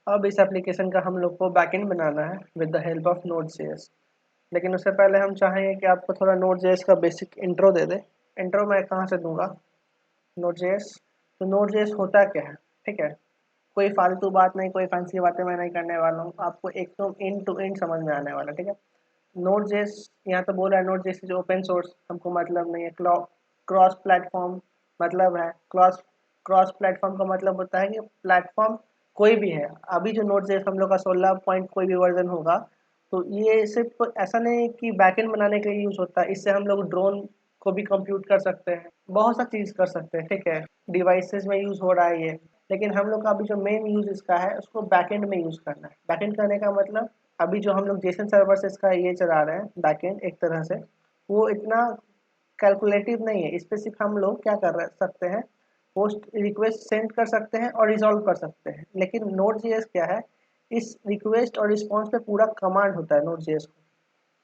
अब इस एप्लीकेशन का हम लोग को बैकएंड बनाना है with the help of Node.js। लेकिन उससे पहले हम चाहेंगे कि आपको थोड़ा Node.js का बेसिक इंट्रो दे दे। इंट्रो मैं कहाँ से दूंगा? Node.js। तो Node.js होता क्या है? ठीक है, कोई फालतू बात नहीं, कोई फैंसी बातें मैं नहीं करने वाला हूँ, आपको एकदम एंड टू एंड समझ में आने वाला। ठीक है, Node.js यहाँ तो बोल रहा है Node.js इज ओपन सोर्स, हमको मतलब नहीं है। क्रॉस प्लेटफॉर्म मतलब है, क्रॉस क्रॉस प्लेटफॉर्म का मतलब होता है कि प्लेटफॉर्म कोई भी है। अभी जो Node.js हम लोग का 16 पॉइंट कोई भी वर्जन होगा, तो ये सिर्फ ऐसा नहीं कि बैकएंड बनाने के लिए यूज़ होता है, इससे हम लोग ड्रोन को भी कंप्यूट कर सकते हैं, बहुत सा चीज़ कर सकते हैं। ठीक है, डिवाइसेस में यूज़ हो रहा है ये। लेकिन हम लोग का अभी जो मेन यूज़ इसका है, उसको बैकएंड में यूज़ करना है। बैकएंड करने का मतलब अभी जो हम लोग जेसन सर्वर से इसका ये चला रहे हैं बैकएंड एक तरह से, वो इतना कैलकुलेटिव नहीं है। इस पे सिर्फ हम लोग क्या कर सकते हैं, पोस्ट रिक्वेस्ट सेंड कर सकते हैं और रिजॉल्व कर सकते हैं। लेकिन Node.js क्या है, इस रिक्वेस्ट और रिस्पॉन्स पे पूरा कमांड होता है Node.js को।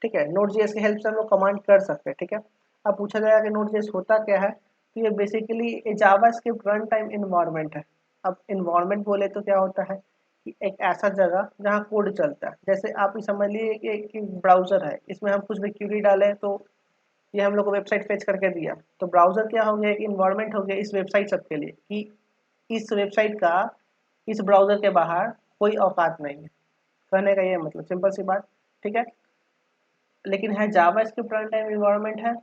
ठीक है, Node.js की हेल्प से हम लोग कमांड कर सकते हैं। ठीक है, अब पूछा जाएगा कि Node.js होता क्या है, तो ये बेसिकली ए जावास्क्रिप्ट रन टाइम इन्वायरमेंट है। अब इन्वायरमेंट बोले तो क्या होता है कि एक ऐसा जगह जहाँ कोड चलता है। जैसे आप ये समझ लीजिए कि एक ब्राउज़र है, इसमें हम कुछ भी क्वेरी डालें तो ये हम लोग को वेबसाइट फेच करके दिया। तो ब्राउज़र क्या हो गया, एक इन्वायरमेंट हो गया इस वेबसाइट सबके लिए कि इस वेबसाइट का इस ब्राउज़र के बाहर कोई औकात नहीं है। कहने का ये मतलब सिंपल सी बात। ठीक है, लेकिन है जावास्क्रिप्ट रन टाइम इन्वायरमेंट है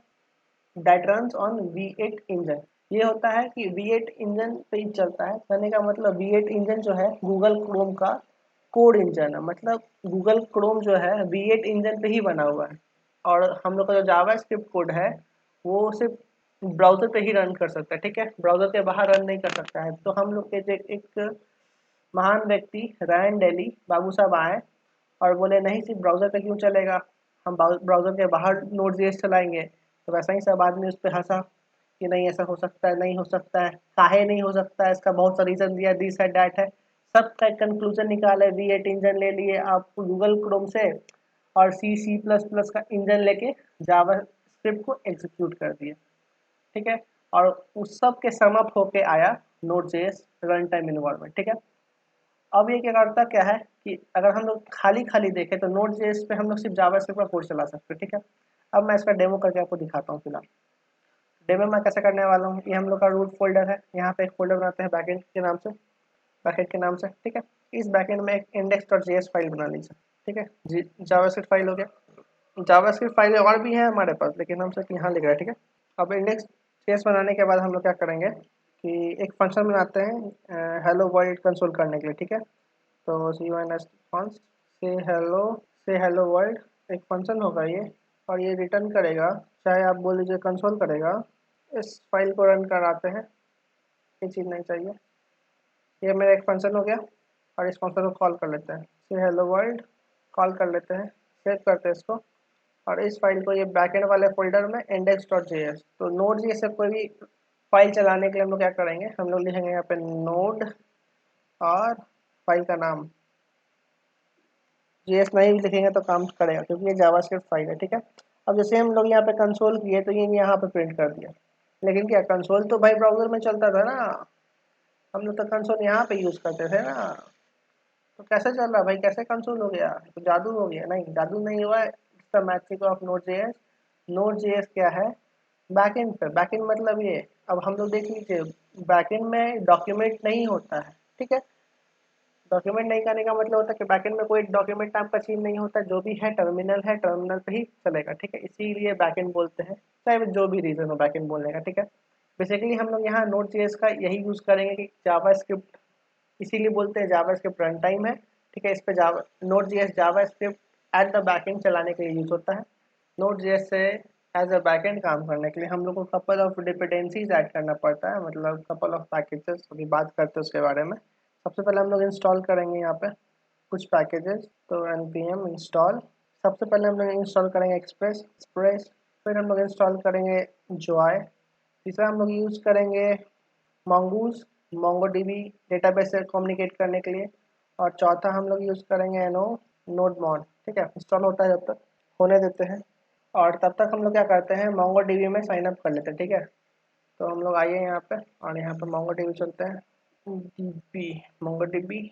that runs on V8 engine. ये होता है कि V8 इंजन पे ही चलता है। कहने का मतलब V8 इंजन जो है गूगल क्रोम का कोड इंजन है। मतलब गूगल क्रोम जो है V8 इंजन पे ही बना हुआ है, और हम लोग का जो जावा स्क्रिप्ट कोड है वो सिर्फ ब्राउज़र पे ही रन कर सकता है। ठीक है, ब्राउज़र के बाहर रन नहीं कर सकता है। तो हम लोग के जो एक महान व्यक्ति रैन डेली बाबू साहब आए और बोले नहीं, सिर्फ ब्राउज़र पे क्यों चलेगा, हम ब्राउज़र के बाहर Node.js चलाएंगे। तो वैसा ही सब आदमी उस पर हंसा कि नहीं ऐसा हो सकता है, नहीं हो सकता है, काहे नहीं हो सकता है, इसका बहुत सा रीज़न दिया, दिस है डैट है। सब का कंक्लूजन निकाले, V8 इंजन ले लिए आप गूगल क्रोम से और C++ का इंजन लेके जावा स्क्रिप्ट को एग्जीक्यूट कर दिया। ठीक है, और उस सब के सम अप होके आया Node.js रन टाइम इन्वायरमेंट। ठीक है, अब ये क्या करता क्या है कि अगर हम लोग खाली खाली देखें तो Node.js पे हम लोग सिर्फ जावास्क्रिप्ट का कोड चला सकते हैं। ठीक है, अब मैं इसका डेमो करके आपको दिखाता हूँ। फिलहाल डेमो मैं कैसे करने वाला हूँ, ये हम लोग का रूट फोल्डर है, यहाँ पे एक फोल्डर बनाते हैं बैकएंड के नाम से, बैकएंड के नाम से। ठीक है, इस बैकएंड में एक index.js फाइल बना लीजिए। ठीक है, जावास्क्रिप्ट फाइल हो गया। जावास्क्रिप्ट फाइलें और भी हैं हमारे पास, लेकिन हम सिर्फ यहाँ लिख रहे हैं। ठीक है, अब index.js बनाने के बाद हम लोग क्या करेंगे कि एक फंक्शन बनाते हैं हेलो वर्ल्ड कंसोल करने के लिए। ठीक है, तो से हेलो वर्ल्ड एक फंक्शन होगा ये, और ये रिटर्न करेगा, चाहे आप बोल लीजिए कंसोल करेगा। इस फाइल को रन कराते हैं, ये चीज़ नहीं चाहिए। ये मेरा एक फंक्शन हो गया, और इस फंक्शन को कॉल कर लेते हैं, से हेलो वर्ल्ड कॉल कर लेते हैं, सेव करते हैं इसको। और इस फाइल को ये बैकएंड वाले फोल्डर में index.js, तो Node.js से कोई भी फाइल चलाने के लिए हम लोग क्या करेंगे, हम लोग लिखेंगे यहाँ पे नोड और फाइल का नाम। JS नहीं भी लिखेंगे तो काम करेगा क्योंकि ये जावास्क्रिप्ट फाइल है। ठीक है, अब जैसे हम लोग यहाँ पे कंसोल किए तो ये यहाँ पे प्रिंट कर दिया। लेकिन क्या कंसोल तो भाई ब्राउजर में चलता था ना, हम लोग तो कंसोल यहाँ पे यूज़ करते थे ना। तो कैसे चल रहा भाई, कैसे कंसोल हो गया, तो जादू हो गया? नहीं, जादू नहीं हुआ है, it's the magic of Node.js। Node.js क्या है, बैकएंड पे। बैकएंड मतलब ये, अब हम लोग देख लीजिए बैकएंड में डॉक्यूमेंट नहीं होता है। ठीक है, डॉक्यूमेंट नहीं करने का मतलब होता है कि बैकएंड में कोई डॉक्यूमेंट नाम का चीज़ नहीं होता, जो भी है टर्मिनल पे ही चलेगा। ठीक है, इसीलिए बैकएंड बोलते हैं, चाहे जो भी रीज़न हो बैकएंड बोलने का। ठीक है, बेसिकली हम लोग यहाँ Node.js का यही यूज़ करेंगे कि जावास्क्रिप्ट, इसीलिए बोलते हैं जावास्क्रिप्ट रन टाइम है। ठीक है, इस पे जावा Node.js JavaScript at the backend चलाने के लिए यूज़ होता है। Node.js से एज अ बैकएंड काम करने के लिए हम लोग को कपल ऑफ डिपेंडेंसीज ऐड करना पड़ता है, मतलब कपल ऑफ पैकेजेस, अभी बात करते हैं उसके बारे में। सबसे पहले हम लोग इंस्टॉल करेंगे यहाँ पे कुछ पैकेजेस, तो npm इंस्टॉल। सबसे पहले हम लोग इंस्टॉल करेंगे एक्सप्रेस, फिर हम लोग इंस्टॉल करेंगे जोआई। तीसरा हम लोग यूज़ करेंगे mongoose MongoDB डेटाबेस से कम्युनिकेट करने के लिए। और चौथा हम लोग यूज़ करेंगे नोडमॉन। ठीक है, इंस्टॉल होता है, जब तक होने देते हैं, और तब तक हम लोग क्या करते हैं MongoDB में साइन अप कर लेते हैं। ठीक है, तो हम लोग आइए यहाँ पे और यहाँ पे MongoDB चलते हैं, DB MongoDB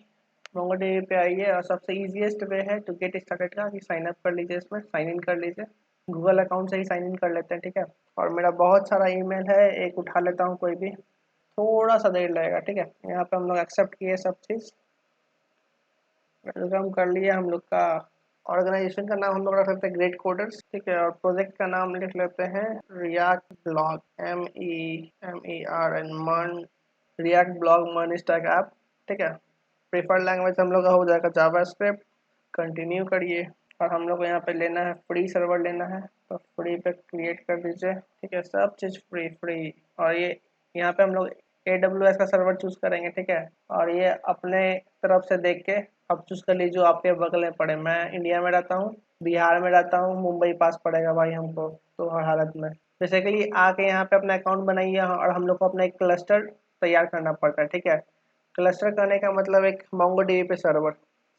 MongoDB पे आइए और सबसे ईजीएस्ट वे है टू गेट स्टार्टेड का कि साइन अप कर लीजिए, इसमें साइन इन कर लीजिए। गूगल अकाउंट से ही साइन इन कर लेते हैं, ठीक है। और मेरा बहुत सारा ईमेल है, एक उठा लेता हूँ कोई भी, थोड़ा सा देर लगेगा, ठीक है। यहाँ पे हम लोग एक्सेप्ट किए सब चीज़, वेलकम कर लिए हम लोग का। ऑर्गेनाइजेशन का नाम हम लोग रख सकते हैं ग्रेट कोडर्स, ठीक है। और प्रोजेक्ट का नाम लिख लेते हैं रिएक्ट ब्लॉग, MEMER मन, रिएक्ट ब्लॉग मन स्टैक ऐप, ठीक है। प्रेफर्ड लैंग्वेज हम लोग का हो जाएगा जावास्क्रिप्ट। कंटिन्यू करिए और हम लोग को यहाँ पे लेना है फ्री सर्वर लेना है, तो फ्री पे क्रिएट कर दीजिए, ठीक है। सब चीज़ फ्री फ्री। और ये यहाँ पे हम लोग AWS का सर्वर चूज़ करेंगे, ठीक है। और ये अपने तरफ से देख के आप चूज़ कर लीजिए जो आपके बगल में पड़े। मैं इंडिया में रहता हूँ, बिहार में रहता हूँ, मुंबई पास पड़ेगा भाई हमको, तो हर हालत में बेसिकली आके यहाँ पे अपना अकाउंट बनाइए और हम लोग को अपना एक क्लस्टर तैयार करना पड़ता है, ठीक है। क्लस्टर करने का मतलब एक MongoDB पे सर्वर,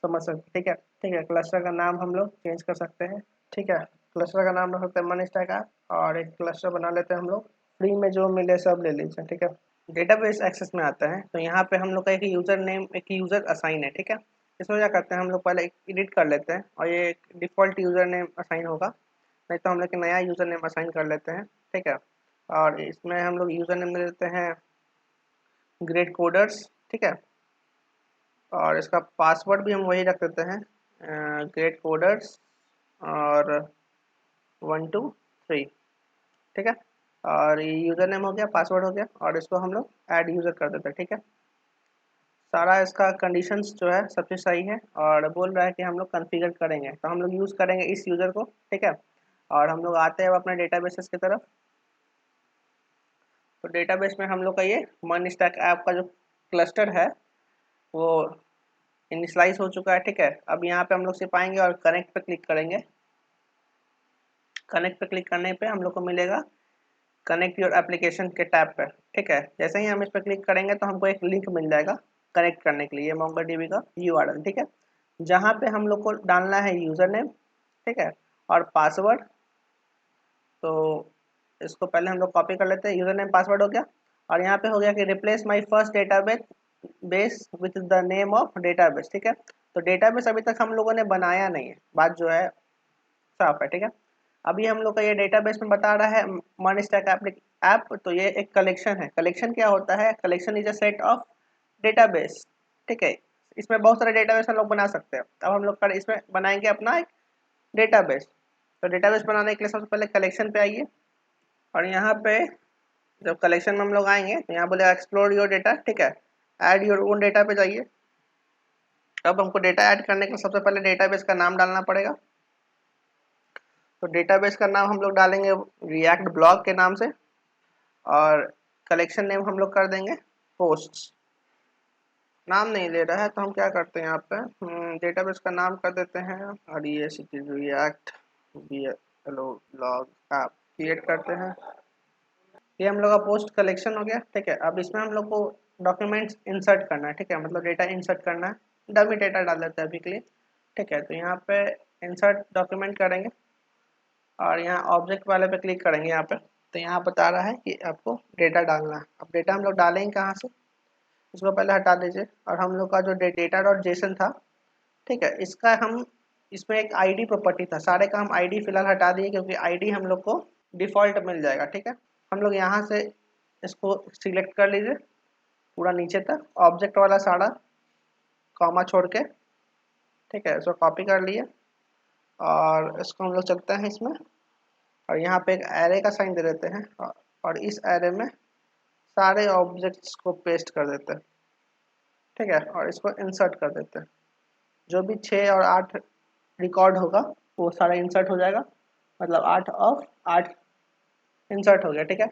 समझ सकते, ठीक है। ठीक है, क्लस्टर का नाम हम लोग चेंज कर सकते हैं, ठीक है। क्लस्टर का नाम रख सकते हैं मनीस्टैक ऐप, और एक क्लस्टर बना लेते हैं हम लोग, फ्री में जो मिले सब ले लीजिए, ठीक है। डेटाबेस एक्सेस में आता है तो यहाँ पे हम लोग का एक यूज़र नेम, एक यूज़र असाइन है, ठीक है। इसमें क्या करते हैं हम लोग, पहले एडिट कर लेते हैं और ये डिफ़ॉल्ट यूज़र नेम असाइन होगा, नहीं तो हम लोग एक नया यूज़र नेम असाइन कर लेते हैं, ठीक है। और इसमें हम लोग यूज़र नेम दे देते हैं ग्रेट कोडर्स, ठीक है। और इसका पासवर्ड भी हम वही रख देते हैं ग्रेट कोडर्स और 123, ठीक है। और ये यूज़र नेम हो गया, पासवर्ड हो गया, और इसको हम लोग ऐड यूज़र कर देते हैं, ठीक है। सारा इसका कंडीशंस जो है सब चीज़ सही है और बोल रहा है कि हम लोग कॉन्फ़िगर करेंगे, तो हम लोग यूज़ करेंगे इस यूज़र को, ठीक है। और हम लोग आते हैं अब अपने डेटाबेसेस की तरफ। तो डेटाबेस में हम लोग का ये मन स्टैक ऐप का जो क्लस्टर है वो इनिशलाइज हो चुका है, ठीक है। अब यहाँ पे हम लोग सिर्फ आएंगे और कनेक्ट पे क्लिक करेंगे। कनेक्ट पे क्लिक करने पे हम लोग को मिलेगा कनेक्ट योर एप्लीकेशन के टैब पे, ठीक है। जैसे ही हम इस पर क्लिक करेंगे तो हमको एक लिंक मिल जाएगा कनेक्ट करने के लिए MongoDB का URL, ठीक है। जहाँ पे हम लोग को डालना है यूज़र नेम, ठीक है, और पासवर्ड। तो इसको पहले हम लोग कॉपी कर लेते हैं, यूज़र नेम पासवर्ड हो गया। और यहाँ पे हो गया कि replace my first database base with the name of database, ठीक है। तो डेटाबेस अभी तक हम लोगों ने बनाया नहीं है, बात जो है साफ है, ठीक है। अभी हम लोग का ये डेटाबेस में बता रहा है मन स्टैक ऐप, तो ये एक कलेक्शन है। कलेक्शन क्या होता है, collection is a set of database, ठीक है। इसमें बहुत सारे डेटाबेस हम लोग बना सकते हैं। अब हम लोग इसमें बनाएंगे अपना एक डेटाबेस। तो डेटाबेस बनाने के लिए सबसे पहले कलेक्शन पे आइए, और यहाँ पे जब कलेक्शन में हम लोग आएंगे तो यहाँ बोलेगा एक्सप्लोर योर डेटा, ठीक है। ऐड योर ओन डेटा पे जाइए। अब हमको डेटा ऐड करने के लिए सबसे पहले डेटाबेस का नाम डालना पड़ेगा। तो डेटाबेस का नाम हम लोग डालेंगे रिएक्ट ब्लॉग के नाम से, और कलेक्शन नेम हम लोग कर देंगे पोस्ट्स। नाम नहीं ले रहा है तो हम क्या करते हैं यहाँ पे डेटाबेस का नाम कर देते हैं और ये रिएक्ट ब्लॉग ऐप क्रिएट करते हैं। ये हम लोग का पोस्ट कलेक्शन हो गया, ठीक है। अब इसमें हम लोग को डॉक्यूमेंट्स इंसर्ट करना है, ठीक है, मतलब डेटा इंसर्ट करना है। डमी डेटा डाल देते हैं अभी के लिए, ठीक है। तो यहाँ पे इंसर्ट डॉक्यूमेंट करेंगे और यहाँ ऑब्जेक्ट वाले पे क्लिक करेंगे यहाँ पे। तो यहाँ बता रहा है कि आपको डेटा डालना है। अब डेटा हम लोग डालेंगे कहाँ से, इसको पहले हटा दीजिए। और हम लोग का जो डेटा डॉट जेसन था, ठीक है, इसका हम इसमें एक आईडी प्रॉपर्टी था, सारे का हम आईडी फिलहाल हटा दिए क्योंकि आईडी हम लोग को डिफ़ॉल्ट मिल जाएगा, ठीक है। हम लोग यहाँ से इसको सिलेक्ट कर लीजिए पूरा नीचे तक, ऑब्जेक्ट वाला सारा कॉमा छोड़ के, ठीक है। इसको कॉपी कर लिए और इसको हम लोग चलते हैं इसमें, और यहाँ पे एक एरे का साइन दे देते हैं, और इस एरे में सारे ऑब्जेक्ट्स को पेस्ट कर देते हैं, ठीक है। और इसको इंसर्ट कर देते हैं। जो भी 6 और 8 रिकॉर्ड होगा वो सारा इंसर्ट हो जाएगा, मतलब 8 ऑफ 8 इंसर्ट हो गया, ठीक है।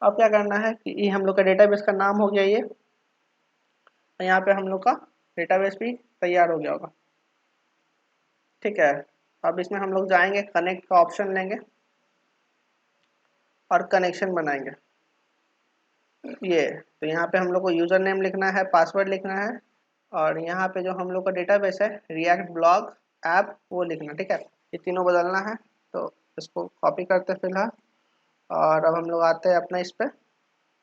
अब क्या करना है कि ये हम लोग का डेटाबेस का नाम हो गया ये, और यहाँ पे हम लोग का डेटाबेस भी तैयार हो गया होगा, ठीक है। अब इसमें हम लोग जाएंगे, कनेक्ट का ऑप्शन लेंगे और कनेक्शन बनाएंगे ये। तो यहाँ पे हम लोग को यूज़र नेम लिखना है, पासवर्ड लिखना है, और यहाँ पे जो हम लोग का डेटाबेस है रिएक्ट ब्लॉग ऐप वो लिखना, ठीक है। ये तीनों बदलना है, तो इसको कॉपी करते फिलहाल। और अब हम लोग आते हैं अपना इस पे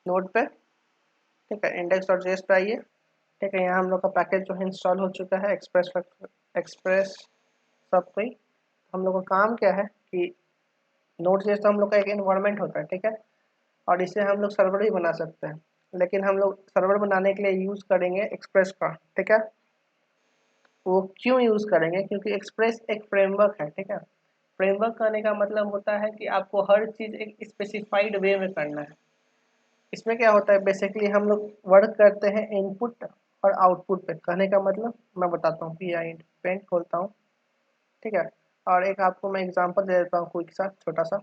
नोड पे, ठीक है। इंडेक्स डॉट जेएस पे आइए ठीक है, यहाँ हम लोग का पैकेज जो है इंस्टॉल हो चुका है, एक्सप्रेस सब कोई। हम लोग का काम क्या है कि नोड जेएस तो हम लोग का एक इन्वायरमेंट होता है, ठीक है, और इसे हम लोग सर्वर भी बना सकते हैं, लेकिन हम लोग सर्वर बनाने के लिए यूज़ करेंगे एक्सप्रेस का, ठीक है। वो क्यों यूज़ करेंगे, क्योंकि एक्सप्रेस एक फ्रेमवर्क है, ठीक है। फ्रेमवर्क करने का मतलब होता है कि आपको हर चीज़ एक स्पेसिफाइड वे में करना है। इसमें क्या होता है, बेसिकली हम लोग वर्क करते हैं इनपुट और आउटपुट पे। कहने का मतलब मैं बताता हूँ, पी आई पेंट खोलता हूँ, ठीक है, और एक आपको मैं एग्जांपल दे देता हूँ क्विक सा छोटा सा।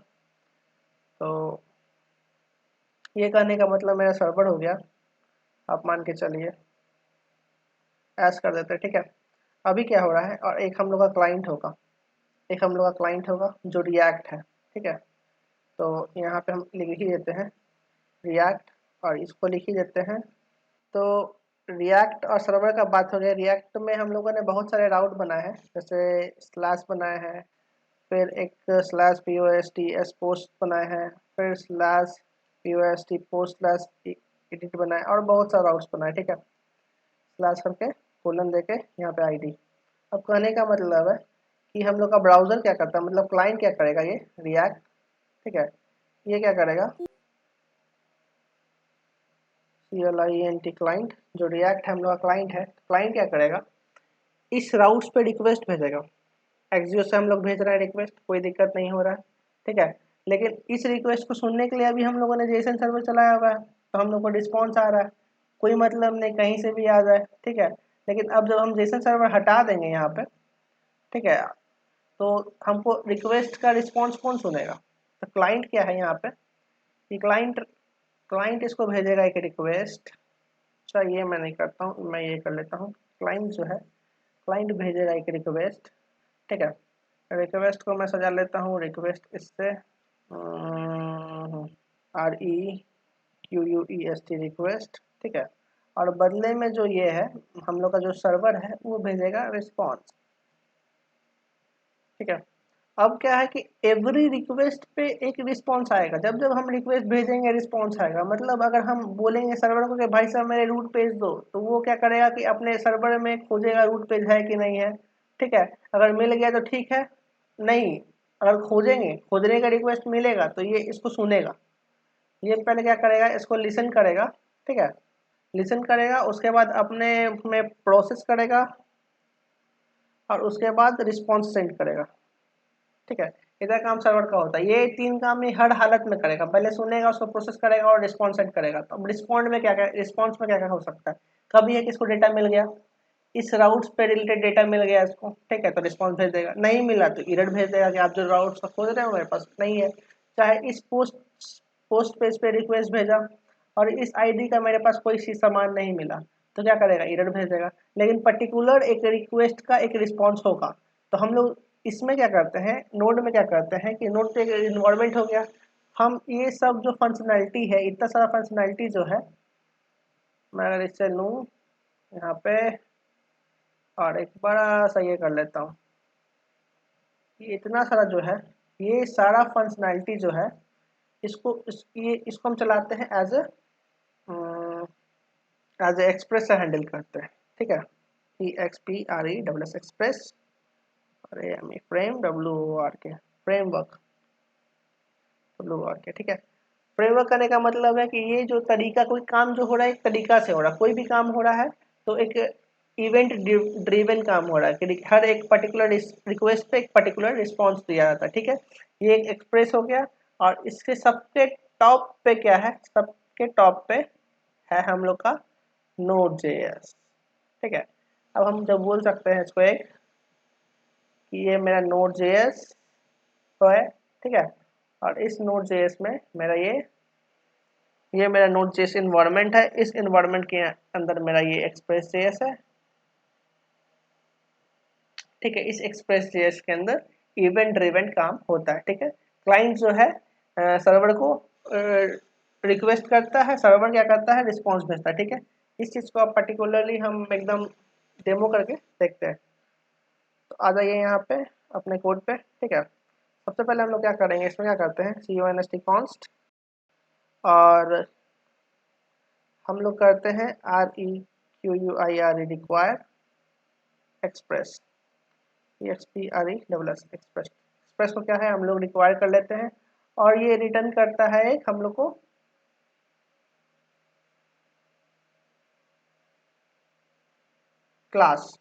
तो ये कहने का मतलब मेरा सर्वर हो गया, आप मान के चलिए ऐश कर देते हैं, ठीक है। अभी क्या हो रहा है, और एक हम लोग का क्लाइंट होगा, एक हम लोग का क्लाइंट होगा जो रिएक्ट है, ठीक है। तो यहाँ पे हम लिख ही देते हैं रिएक्ट, और इसको लिख ही देते हैं। तो रिएक्ट और सर्वर का बात हो गया। रिएक्ट में हम लोगों ने बहुत सारे राउट बनाए हैं, जैसे स्लैश बनाए हैं, फिर एक slash P O S T S post बनाए हैं, फिर slash P O S T post slash edit बनाए, और बहुत सारे राउट्स बनाए, ठीक है। स्लैश करके कोलन देके यहाँ पे आईडी। अब कहने का मतलब है कि हम लोग का ब्राउज़र क्या करता है, मतलब क्लाइंट क्या करेगा, ये रिएक्ट, ठीक है, ये क्या करेगा, CLIENT क्लाइंट, जो रिएक्ट है हम लोग का क्लाइंट है। क्लाइंट क्या करेगा, इस राउट्स पे रिक्वेस्ट भेजेगा। एक्सियो से हम लोग भेज रहे हैं रिक्वेस्ट, कोई दिक्कत नहीं हो रहा है, ठीक है। लेकिन इस रिक्वेस्ट को सुनने के लिए अभी हम लोगों ने जेसन सर्वर चलाया हुआ है, तो हम लोग को रिस्पॉन्स आ रहा है, कोई मतलब नहीं कहीं से भी आ जाए, ठीक है। लेकिन अब जब हम जेसन सर्वर हटा देंगे यहाँ पे, ठीक है, तो हमको रिक्वेस्ट का रिस्पॉन्स कौन सुनेगा, तो क्लाइंट क्या है यहाँ पे, कि क्लाइंट क्लाइंट इसको भेजेगा एक रिक्वेस्ट। अच्छा ये मैं नहीं करता हूँ, मैं ये कर लेता हूँ। क्लाइंट जो है, क्लाइंट भेजेगा एक रिक्वेस्ट, ठीक है। रिक्वेस्ट को मैं सजा लेता हूँ रिक्वेस्ट इससे REQUEST रिक्वेस्ट, ठीक है। और बदले में जो ये है, हम लोग का जो सर्वर है वो भेजेगा रिस्पॉन्स, ठीक है। अब क्या है कि एवरी रिक्वेस्ट पे एक रिस्पॉन्स आएगा। जब जब हम रिक्वेस्ट भेजेंगे रिस्पॉन्स आएगा। मतलब अगर हम बोलेंगे सर्वर को कि भाई साहब मेरे रूट पेज दो, तो वो क्या करेगा कि अपने सर्वर में खोजेगा रूट पेज है कि नहीं है, ठीक है। अगर मिल गया तो ठीक है, नहीं अगर खोजेंगे, खोजने का रिक्वेस्ट मिलेगा तो ये इसको सुनेगा। ये पहले क्या करेगा, इसको लिसन करेगा, ठीक है। लिसन करेगा, उसके बाद अपने में प्रोसेस करेगा, और उसके बाद रिस्पॉन्स सेंड करेगा, ठीक है। इधर काम सर्वर का होता है। ये तीन काम ये हर हालत में करेगा, पहले सुनेगा, उसको प्रोसेस करेगा और रिस्पॉन्स सेंड करेगा। तो अब रिस्पॉन्ड में क्या क्या, रिस्पॉन्स में क्या क्या हो सकता है, कभी है कि इसको डेटा मिल गया, इस राउट्स पे रिलेटेड डेटा मिल गया इसको, ठीक है, तो रिस्पॉन्स भेज देगा। नहीं मिला तो एरर भेज देगा कि आप जो राउट्स का खोज रहे हो मेरे पास नहीं है। चाहे इस पोस्ट पेज पे रिक्वेस्ट भेजा और इस आईडी का मेरे पास कोई सी सामान नहीं मिला, तो क्या करेगा, एरर भेज देगा। लेकिन पर्टिकुलर एक रिक्वेस्ट का एक रिस्पॉन्स होगा। तो हम लोग इसमें क्या करते हैं, नोड में क्या करते हैं कि नोड पे एक इन्वायरमेंट हो गया। हम ये सब जो फंक्शनैलिटी है, इतना सारा फंक्शनैलिटी जो है, मैं अगर इससे लूँ यहाँ पे और एक बड़ा सा ये कर लेता हूँ, ये इतना सारा जो है, ये सारा फंक्शनैलिटी जो है, इसको हम चलाते हैं एज ए एक्सप्रेस से हैंडल करते हैं, ठीक है। EXPRESS एक्सप्रेस, और फ्रेम फ्रेमवर्क WRK, ठीक है। फ्रेमवर्क करने का मतलब है कि ये जो तरीका, कोई काम जो हो रहा है एक तरीका से हो रहा है, कोई भी काम हो रहा है तो एक इवेंट ड्रिवन काम हो रहा है कि हर एक पर्टिकुलर रिक्वेस्ट पे एक पर्टिकुलर रिस्पॉन्स दिया जाता है, ठीक है। ये एक एक्सप्रेस हो गया। और इसके सबके टॉप पे क्या है, सबके टॉप पे है हम लोग का Node.js, ठीक है। अब हम जब बोल सकते हैं इसको एक कि ये मेरा Node.js तो है, ठीक है। और इस Node.js में मेरा ये मेरा Node.js इन्वायरमेंट है। इस इन्वायरमेंट के अंदर मेरा ये Express.js है, ठीक है। इस Express.js के अंदर इवेंट ड्रिवन काम होता है, ठीक है। क्लाइंट जो है सर्वर को रिक्वेस्ट करता है, सर्वर क्या करता है, रिस्पॉन्स भेजता है, ठीक है। इस चीज़ को आप पर्टिकुलरली हम एकदम डेमो करके देखते हैं। तो आ जाइए यहाँ पे अपने कोड पे, ठीक है। सबसे पहले हम लोग क्या करेंगे, इसमें क्या करते हैं const const, और हम लोग करते हैं QUIRE require express, EXPRESS express. Express को क्या है हम लोग रिक्वायर कर लेते हैं और ये रिटर्न करता है एक हम लोग को क्लास,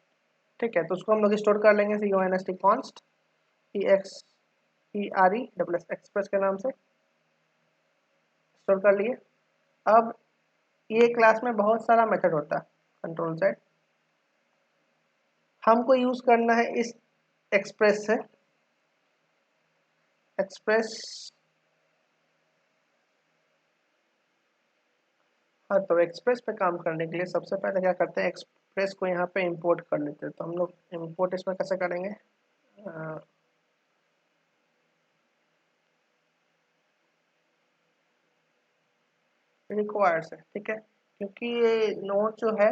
ठीक है। तो उसको हम लोग स्टोर कर लेंगे CONST कॉन्स्ट EXPRESS एक्सप्रेस के नाम से स्टोर कर लिए। अब ये क्लास में बहुत सारा मेथड होता है, कंट्रोल सेट हमको यूज करना है इस एक्सप्रेस से। एक्सप्रेस, हाँ, तो एक्सप्रेस पे काम करने के लिए सबसे पहले क्या करते हैं, एक्सप्रेस को यहाँ पे इंपोर्ट कर लेते हैं। तो हम लोग इंपोर्ट इसमें कैसे करेंगे, रिक्वायर से, ठीक है। क्योंकि ये नोड जो है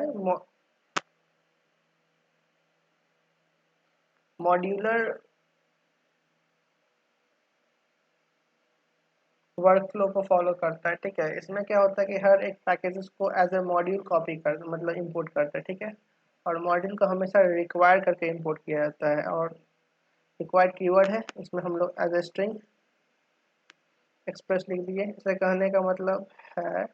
मॉड्यूलर वर्क फ्लो को फॉलो करता है, ठीक है। इसमें क्या होता है कि हर एक पैकेजेस को एज ए मॉड्यूल कॉपी कर मतलब इंपोर्ट करता है, ठीक है। और मॉड्यूल को हमेशा रिक्वायर करके इंपोर्ट किया जाता है। और रिक्वायर्ड कीवर्ड है, इसमें हम लोग एज ए स्ट्रिंग एक्सप्रेस लिख दिए। इसे कहने का मतलब है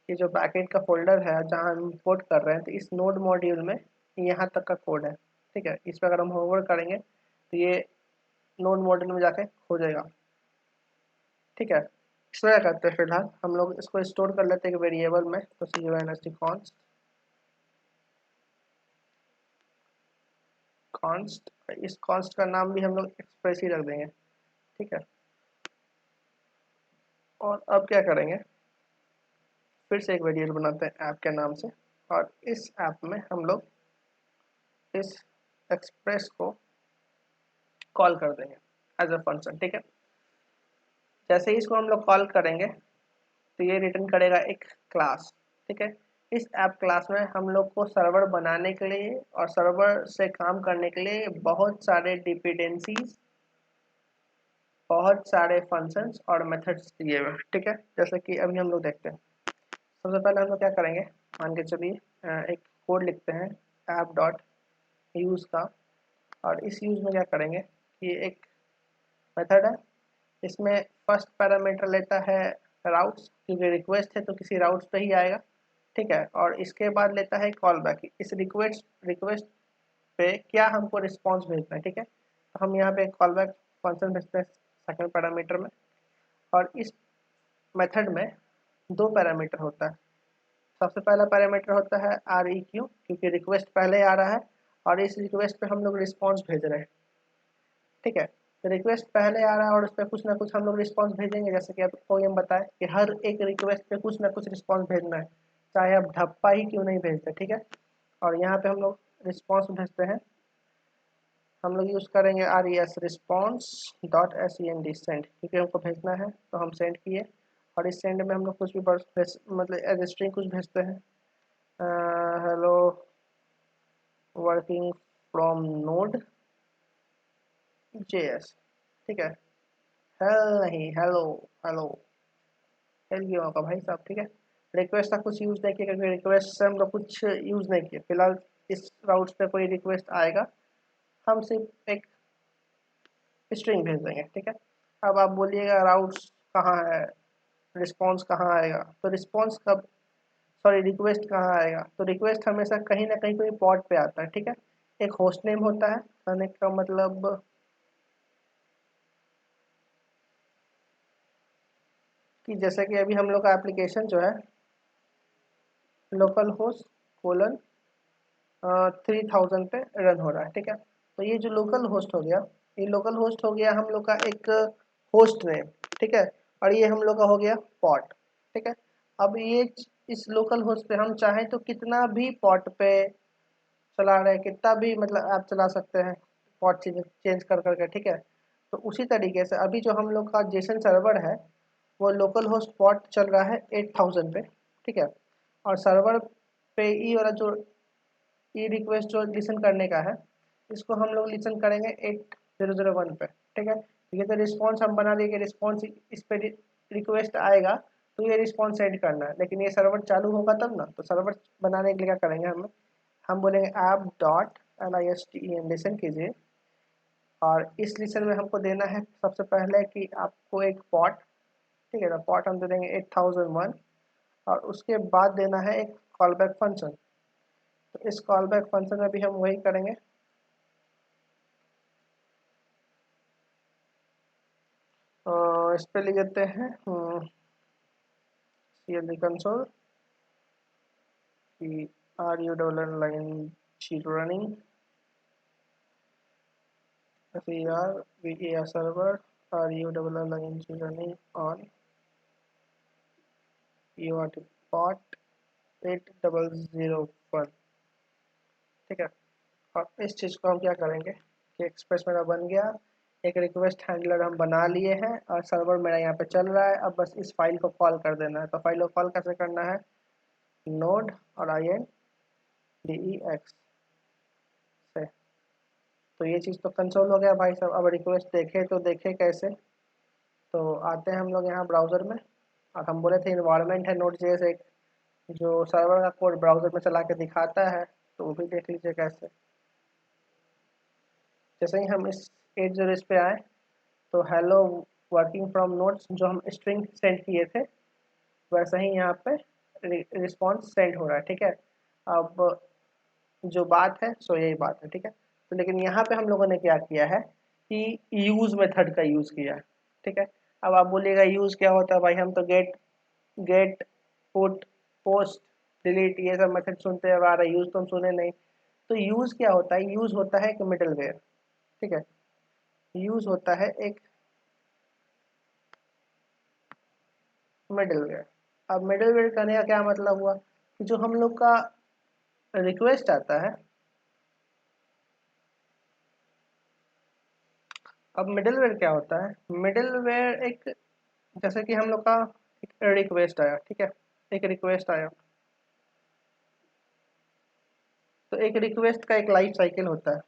कि जो बैकएंड का फोल्डर है जहाँ हम इंपोर्ट कर रहे हैं, तो इस नोड मॉड्यूल में यहाँ तक का कोड है, ठीक है। इस पर अगर हम होवर करेंगे तो ये नोड मॉड्यूल में जाके हो जाएगा, ठीक है। इसमें क्या करते हैं, फिलहाल हम लोग इसको स्टोर कर लेते हैं वेरिएबल में। तो CONST कॉन्स्ट, इस कॉन्स्ट का नाम भी हम लोग एक्सप्रेस ही रख देंगे, ठीक है। और अब क्या करेंगे, फिर से एक वेरिएबल बनाते हैं ऐप के नाम से। और इस ऐप में हम लोग इस एक्सप्रेस को कॉल कर देंगे एज अ फंक्शन, ठीक है। जैसे ही इसको हम लोग कॉल करेंगे तो ये रिटर्न करेगा एक क्लास, ठीक है। इस ऐप क्लास में हम लोग को सर्वर बनाने के लिए और सर्वर से काम करने के लिए बहुत सारे डिपेंडेंसीज, बहुत सारे फंक्शंस और मेथड्स दिए हुए हैं, ठीक है। जैसे कि अभी हम लोग देखते हैं। सबसे पहले हम लोग क्या करेंगे, मान के चलिए एक कोड लिखते हैं ऐप डॉट यूज़ का। और इस यूज़ में क्या करेंगे कि एक मेथड है, इसमें फर्स्ट पैरामीटर लेता है राउट्स, क्योंकि रिक्वेस्ट है तो किसी राउट्स पे ही आएगा, ठीक है। और इसके बाद लेता है कॉल बैक, इस रिक्वेस्ट रिक्वेस्ट पे क्या हमको रिस्पॉन्स भेजना है, ठीक है। तो हम यहाँ पे कॉल बैक फंक्शन भेजते हैं सेकंड पैरामीटर में। और इस मेथड में दो पैरामीटर होता है। सबसे पहला पैरामीटर होता है REQ, क्योंकि रिक्वेस्ट पहले आ रहा है और इस रिक्वेस्ट पे हम लोग रिस्पॉन्स भेज रहे हैं, ठीक है। तो रिक्वेस्ट पहले आ रहा है और उस पर कुछ ना कुछ हम लोग रिस्पॉन्स भेजेंगे। जैसे कि आपको ये बताए कि हर एक रिक्वेस्ट पे कुछ ना कुछ रिस्पॉन्स भेजना है, चाहे आप ढप्पा ही क्यों नहीं भेजते, ठीक है। और यहाँ पे हम लोग रिस्पॉन्स भेजते हैं, हम लोग यूज़ करेंगे RES response dot SEND send, क्योंकि हमको भेजना है तो हम सेंड किए। और इस सेंड में हम लोग कुछ भी मतलब एज स्ट्रिंग कुछ भेजते हैं, hello working from node JS, ठीक है। हेल नहीं, हेलो, हेलो, हेल क्यों होगा भाई साहब, ठीक है। रिक्वेस्ट का कुछ यूज़ नहीं किया क्योंकि रिक्वेस्ट से हम लोग कुछ यूज़ नहीं किए फिलहाल। इस राउट पे कोई रिक्वेस्ट आएगा हम सिर्फ एक स्ट्रिंग भेज देंगे, ठीक है। अब आप बोलिएगा राउट्स कहाँ है, रिस्पॉन्स कहाँ आएगा, तो रिस्पॉन्स कब, सॉरी रिक्वेस्ट कहाँ आएगा, तो रिक्वेस्ट हमेशा कहीं ना कहीं कोई पॉड पे आता है, ठीक है। एक होस्ट नेम होता है, कहने का मतलब कि जैसे कि अभी हम लोग का एप्लीकेशन जो है लोकल होस्ट कोलन 3000 पे रन हो रहा है, ठीक है। तो ये जो लोकल होस्ट हो गया, ये लोकल होस्ट हो गया हम लोग का एक होस्ट नेम, ठीक है। और ये हम लोग का हो गया पॉट, ठीक है। अब ये इस लोकल होस्ट पे हम चाहें तो कितना भी पॉट पे चला रहे, कितना भी मतलब ऐप चला सकते हैं पॉट चेंज चेंज कर करके, ठीक है। तो उसी तरीके से अभी जो हम लोग का जेसन सर्वर है वो लोकल होस्ट पॉट चल रहा है 8000 पे, ठीक है। और सर्वर पे ई वाला जो ई रिक्वेस्ट जो लिसन करने का है, इसको हम लोग लिसन करेंगे 8001 पे, ठीक है। ये तो रिस्पॉन्स हम बना देंगे, रिस्पॉन्स इस पे रिक्वेस्ट आएगा तो ये रिस्पॉन्स सेंड करना है, लेकिन ये सर्वर चालू होगा तब ना। तो सर्वर बनाने के लिए क्या करेंगे, हम बोलेंगे ऐप डॉट listen, लिसन कीजिए। और इस लिसन में हमको देना है सबसे पहले कि आपको एक पॉट, ठीक है ना, पॉट हम दे देंगे 8001। और उसके बाद देना है एक कॉल बैक फंक्शन। तो इस कॉल बैक फंक्शन में भी हम वही करेंगे। इस पे लिख देते हैं cld console कि are you double line sheet running VAR server are you double line running on UART port 8001, ठीक है। और इस चीज़ को हम क्या करेंगे कि एक्सप्रेस मेरा बन गया, एक रिक्वेस्ट हैंडलर हम बना लिए हैं और सर्वर मेरा यहाँ पे चल रहा है। अब बस इस फाइल को कॉल कर देना है। तो फाइल को कॉल कैसे करना है, नोड और INDEX से। तो ये चीज़ तो कंसोल हो गया भाई साहब। अब रिक्वेस्ट देखे तो देखे कैसे, तो आते हैं हम लोग यहाँ ब्राउज़र में। और हम बोले थे इन्वायरमेंट है Node.js एक, जो सर्वर का कोड ब्राउज़र में चला के दिखाता है। तो वो भी देख लीजिए कैसे। जैसे ही हम इस 80 इस पे आए तो हेलो वर्किंग फ्रॉम नोड्स जो हम स्ट्रिंग सेंड किए थे, वैसा ही यहाँ पे रिस्पॉन्स सेंड हो रहा है, ठीक है। अब जो बात है सो यही बात है, ठीक है। तो लेकिन यहाँ पे हम लोगों ने क्या किया है कि यूज़ मेथड का यूज़ किया है, ठीक है। अब आप बोलिएगा यूज़ क्या होता है भाई, हम तो get get put post delete ये सब मेथड सुनते हुए आ रहे, यूज़ तो हम सुने नहीं। तो यूज़ क्या होता है, यूज़ होता है एक मिडलवेयर, ठीक है। यूज़ होता है एक मिडलवेयर। अब मिडलवेयर करने का क्या मतलब हुआ कि जो हम लोग का रिक्वेस्ट आता है, अब मिडलवेयर क्या होता है, मिडलवेयर एक, जैसे कि हम लोग का एक रिक्वेस्ट आया, ठीक है, एक रिक्वेस्ट आया। तो एक रिक्वेस्ट का एक लाइफ साइकिल होता है,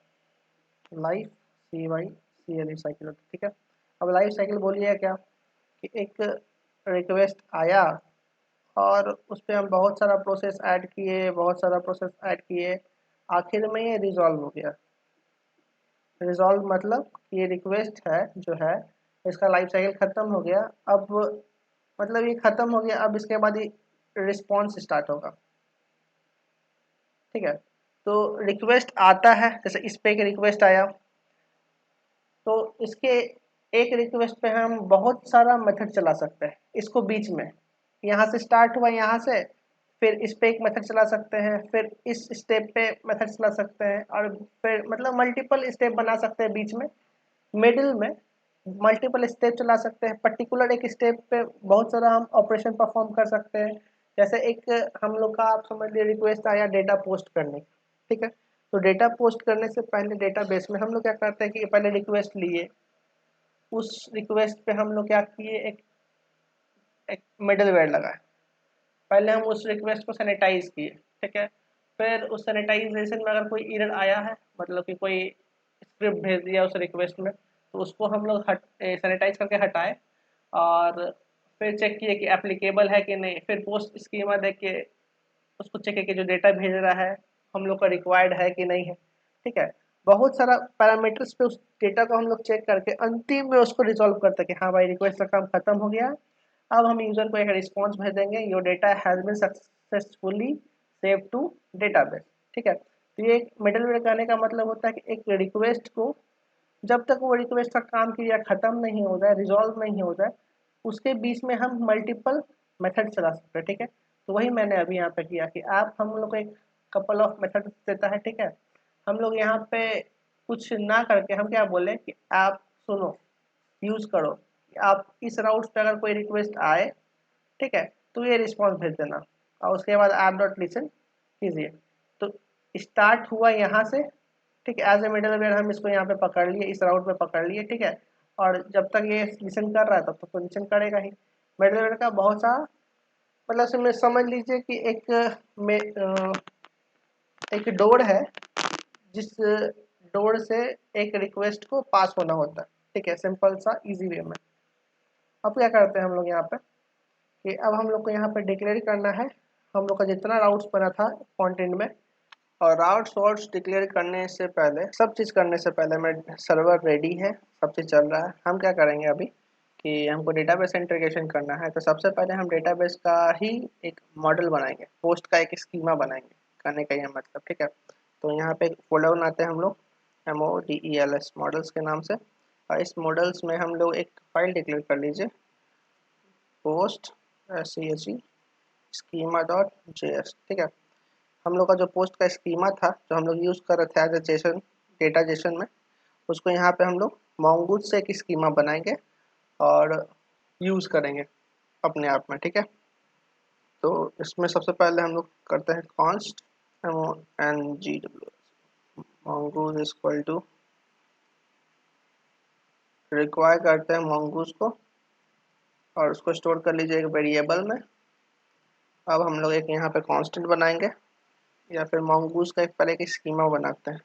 लाइफ CYCL साइकिल होता है, ठीक है। अब लाइफ साइकिल बोलिए क्या कि एक रिक्वेस्ट आया और उस पर हम बहुत सारा प्रोसेस ऐड किए, बहुत सारा प्रोसेस ऐड किए, आखिर में ये रिजॉल्व हो गया। रिजॉल्व मतलब कि ये रिक्वेस्ट है जो है, इसका लाइफ साइकिल ख़त्म हो गया। अब मतलब ये ख़त्म हो गया, अब इसके बाद ये रिस्पॉन्स स्टार्ट होगा, ठीक है। तो रिक्वेस्ट आता है, जैसे इस पे एक रिक्वेस्ट आया, तो इसके एक रिक्वेस्ट पे हम बहुत सारा मेथड चला सकते हैं। इसको बीच में यहाँ से स्टार्ट हुआ, यहाँ से फिर इस पे एक मेथड चला सकते हैं, फिर इस स्टेप पे मेथड चला सकते हैं, और फिर मतलब मल्टीपल स्टेप बना सकते हैं बीच में। मिडिल में मल्टीपल स्टेप चला सकते हैं, पर्टिकुलर एक स्टेप पे बहुत सारा हम ऑपरेशन परफॉर्म कर सकते हैं। जैसे एक हम लोग का आप समझ लीजिए रिक्वेस्ट आया डेटा पोस्ट करने की, ठीक है। तो डेटा पोस्ट करने से पहले डेटाबेस में हम लोग क्या करते हैं कि पहले रिक्वेस्ट लिए, उस रिक्वेस्ट पे हम लोग क्या किए, एक मिडलवेयर लगाए। पहले हम उस रिक्वेस्ट को सैनिटाइज किए, ठीक है। फिर उस सैनिटाइजेशन में अगर कोई एरर आया है, मतलब कि कोई स्क्रिप्ट भेज दिया उस रिक्वेस्ट में, तो उसको हम लोग सैनिटाइज करके हटाए। और फिर चेक किए कि एप्लीकेबल है कि नहीं, फिर पोस्ट स्कीमा देख के उसको चेक किए कि जो डेटा भेज रहा है हम लोग का रिक्वायर्ड है कि नहीं है, ठीक है। बहुत सारा पैरामीटर्स पे उस डेटा को हम लोग चेक करके अंतिम में उसको रिजॉल्व करते हैं कि हाँ भाई रिक्वेस्ट का काम खत्म हो गया। अब हम यूजर को एक रिस्पॉन्स भेज देंगे, your data has been successfully save to database, ठीक है। तो ये एक मिडलवेयर कहने का मतलब होता है कि एक रिक्वेस्ट को जब तक वो रिक्वेस्ट का काम क्रिया खत्म नहीं हो जाए, रिजॉल्व नहीं हो जाए, उसके बीच में हम मल्टीपल मेथड चला सकते हैं, ठीक है। तो वही मैंने अभी यहाँ पे किया कि आप हम लोग को एक कपल ऑफ मेथड देता है, ठीक है। हम लोग यहाँ पे कुछ ना करके हम क्या बोले कि आप सुनो, यूज़ करो कि आप इस राउट पे अगर कोई रिक्वेस्ट आए, ठीक है, तो ये रिस्पॉन्स भेज देना। और उसके बाद ऐप डॉट लिसन कीजिए। तो स्टार्ट हुआ यहाँ से, ठीक है, एज ए मिडलवेयर हम इसको यहाँ पे पकड़ लिए, इस राउट पे पकड़ लिए, ठीक है। और जब तक ये लिसन कर रहा है तब तक तो लिसन करेगा ही। मिडलवेयर का बहुत सा मतलब समझ लीजिए कि में एक डोर है, जिस डोर से एक रिक्वेस्ट को पास होना होता है, ठीक है, सिंपल सा इजी वे में। अब क्या करते हैं हम लोग यहाँ पे कि अब हम लोग को यहाँ पे डिक्लेयर करना है हम लोग का जितना राउट्स बना था फ्रंट एंड में, और राउट्स डिक्लेयर करने से पहले, सब चीज़ करने से पहले मैं सर्वर रेडी है, सब चीज़ चल रहा है। हम क्या करेंगे अभी कि हमको डेटाबेस इंटीग्रेशन करना है, तो सबसे पहले हम डेटाबेस का ही एक मॉडल बनाएंगे, पोस्ट का एक स्कीमा बनाएंगे, करने का ये मतलब, ठीक है। तो यहाँ पे एक फोल्डर बनाते हैं हम लोग MODELS मॉडल्स के नाम से, और इस मॉडल्स में हम लोग एक फाइल डिक्लेयर कर लीजिए, पोस्ट schema.js, ठीक है। हम लोग का जो पोस्ट का स्कीमा था जो हम लोग यूज़ कर रहे थे as a JSON, data JSON में, उसको यहाँ पे हम लोग mongoose से एक स्कीमा बनाएंगे और यूज़ करेंगे अपने आप में, ठीक है। तो इसमें सबसे पहले हम लोग करते हैं const MONGOOS mongoose equal to, require करते हैं mongoose को और उसको स्टोर कर लीजिए एक वेरिएबल में। अब हम लोग एक यहाँ पे कांस्टेंट बनाएंगे, या फिर mongoose का एक पहले एक स्कीमा बनाते हैं,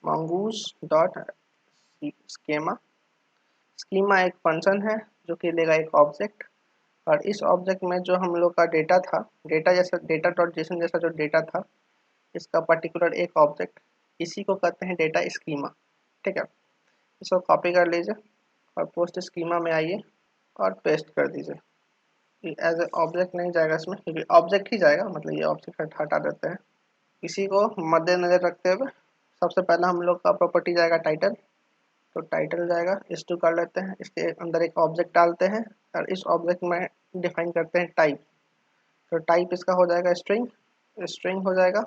mongoose डॉट स्कीमा। स्कीमा एक फंक्शन है जो कि लेगा एक ऑब्जेक्ट, और इस ऑब्जेक्ट में जो हम लोग का डेटा था, डेटा जैसा, डेटा डॉट जेसन जैसा जो डेटा था, इसका पर्टिकुलर एक ऑब्जेक्ट, इसी को कहते हैं डेटा स्कीमा, ठीक है। इसको कॉपी कर लीजिए और पोस्ट स्कीमा में आइए और पेस्ट कर दीजिए। एज ए ऑब्जेक्ट नहीं जाएगा इसमें, क्योंकि ऑब्जेक्ट ही जाएगा, मतलब ये ऑब्जेक्ट हटा देते हैं। इसी को मद्देनजर रखते हुए सबसे पहला हम लोग का प्रॉपर्टी जाएगा टाइटल, तो टाइटल जाएगा, इस टू कर लेते हैं, इसके अंदर एक ऑब्जेक्ट डालते हैं और इस ऑब्जेक्ट में डिफाइन करते हैं टाइप। तो टाइप इसका हो जाएगा स्ट्रिंग, स्ट्रिंग हो जाएगा,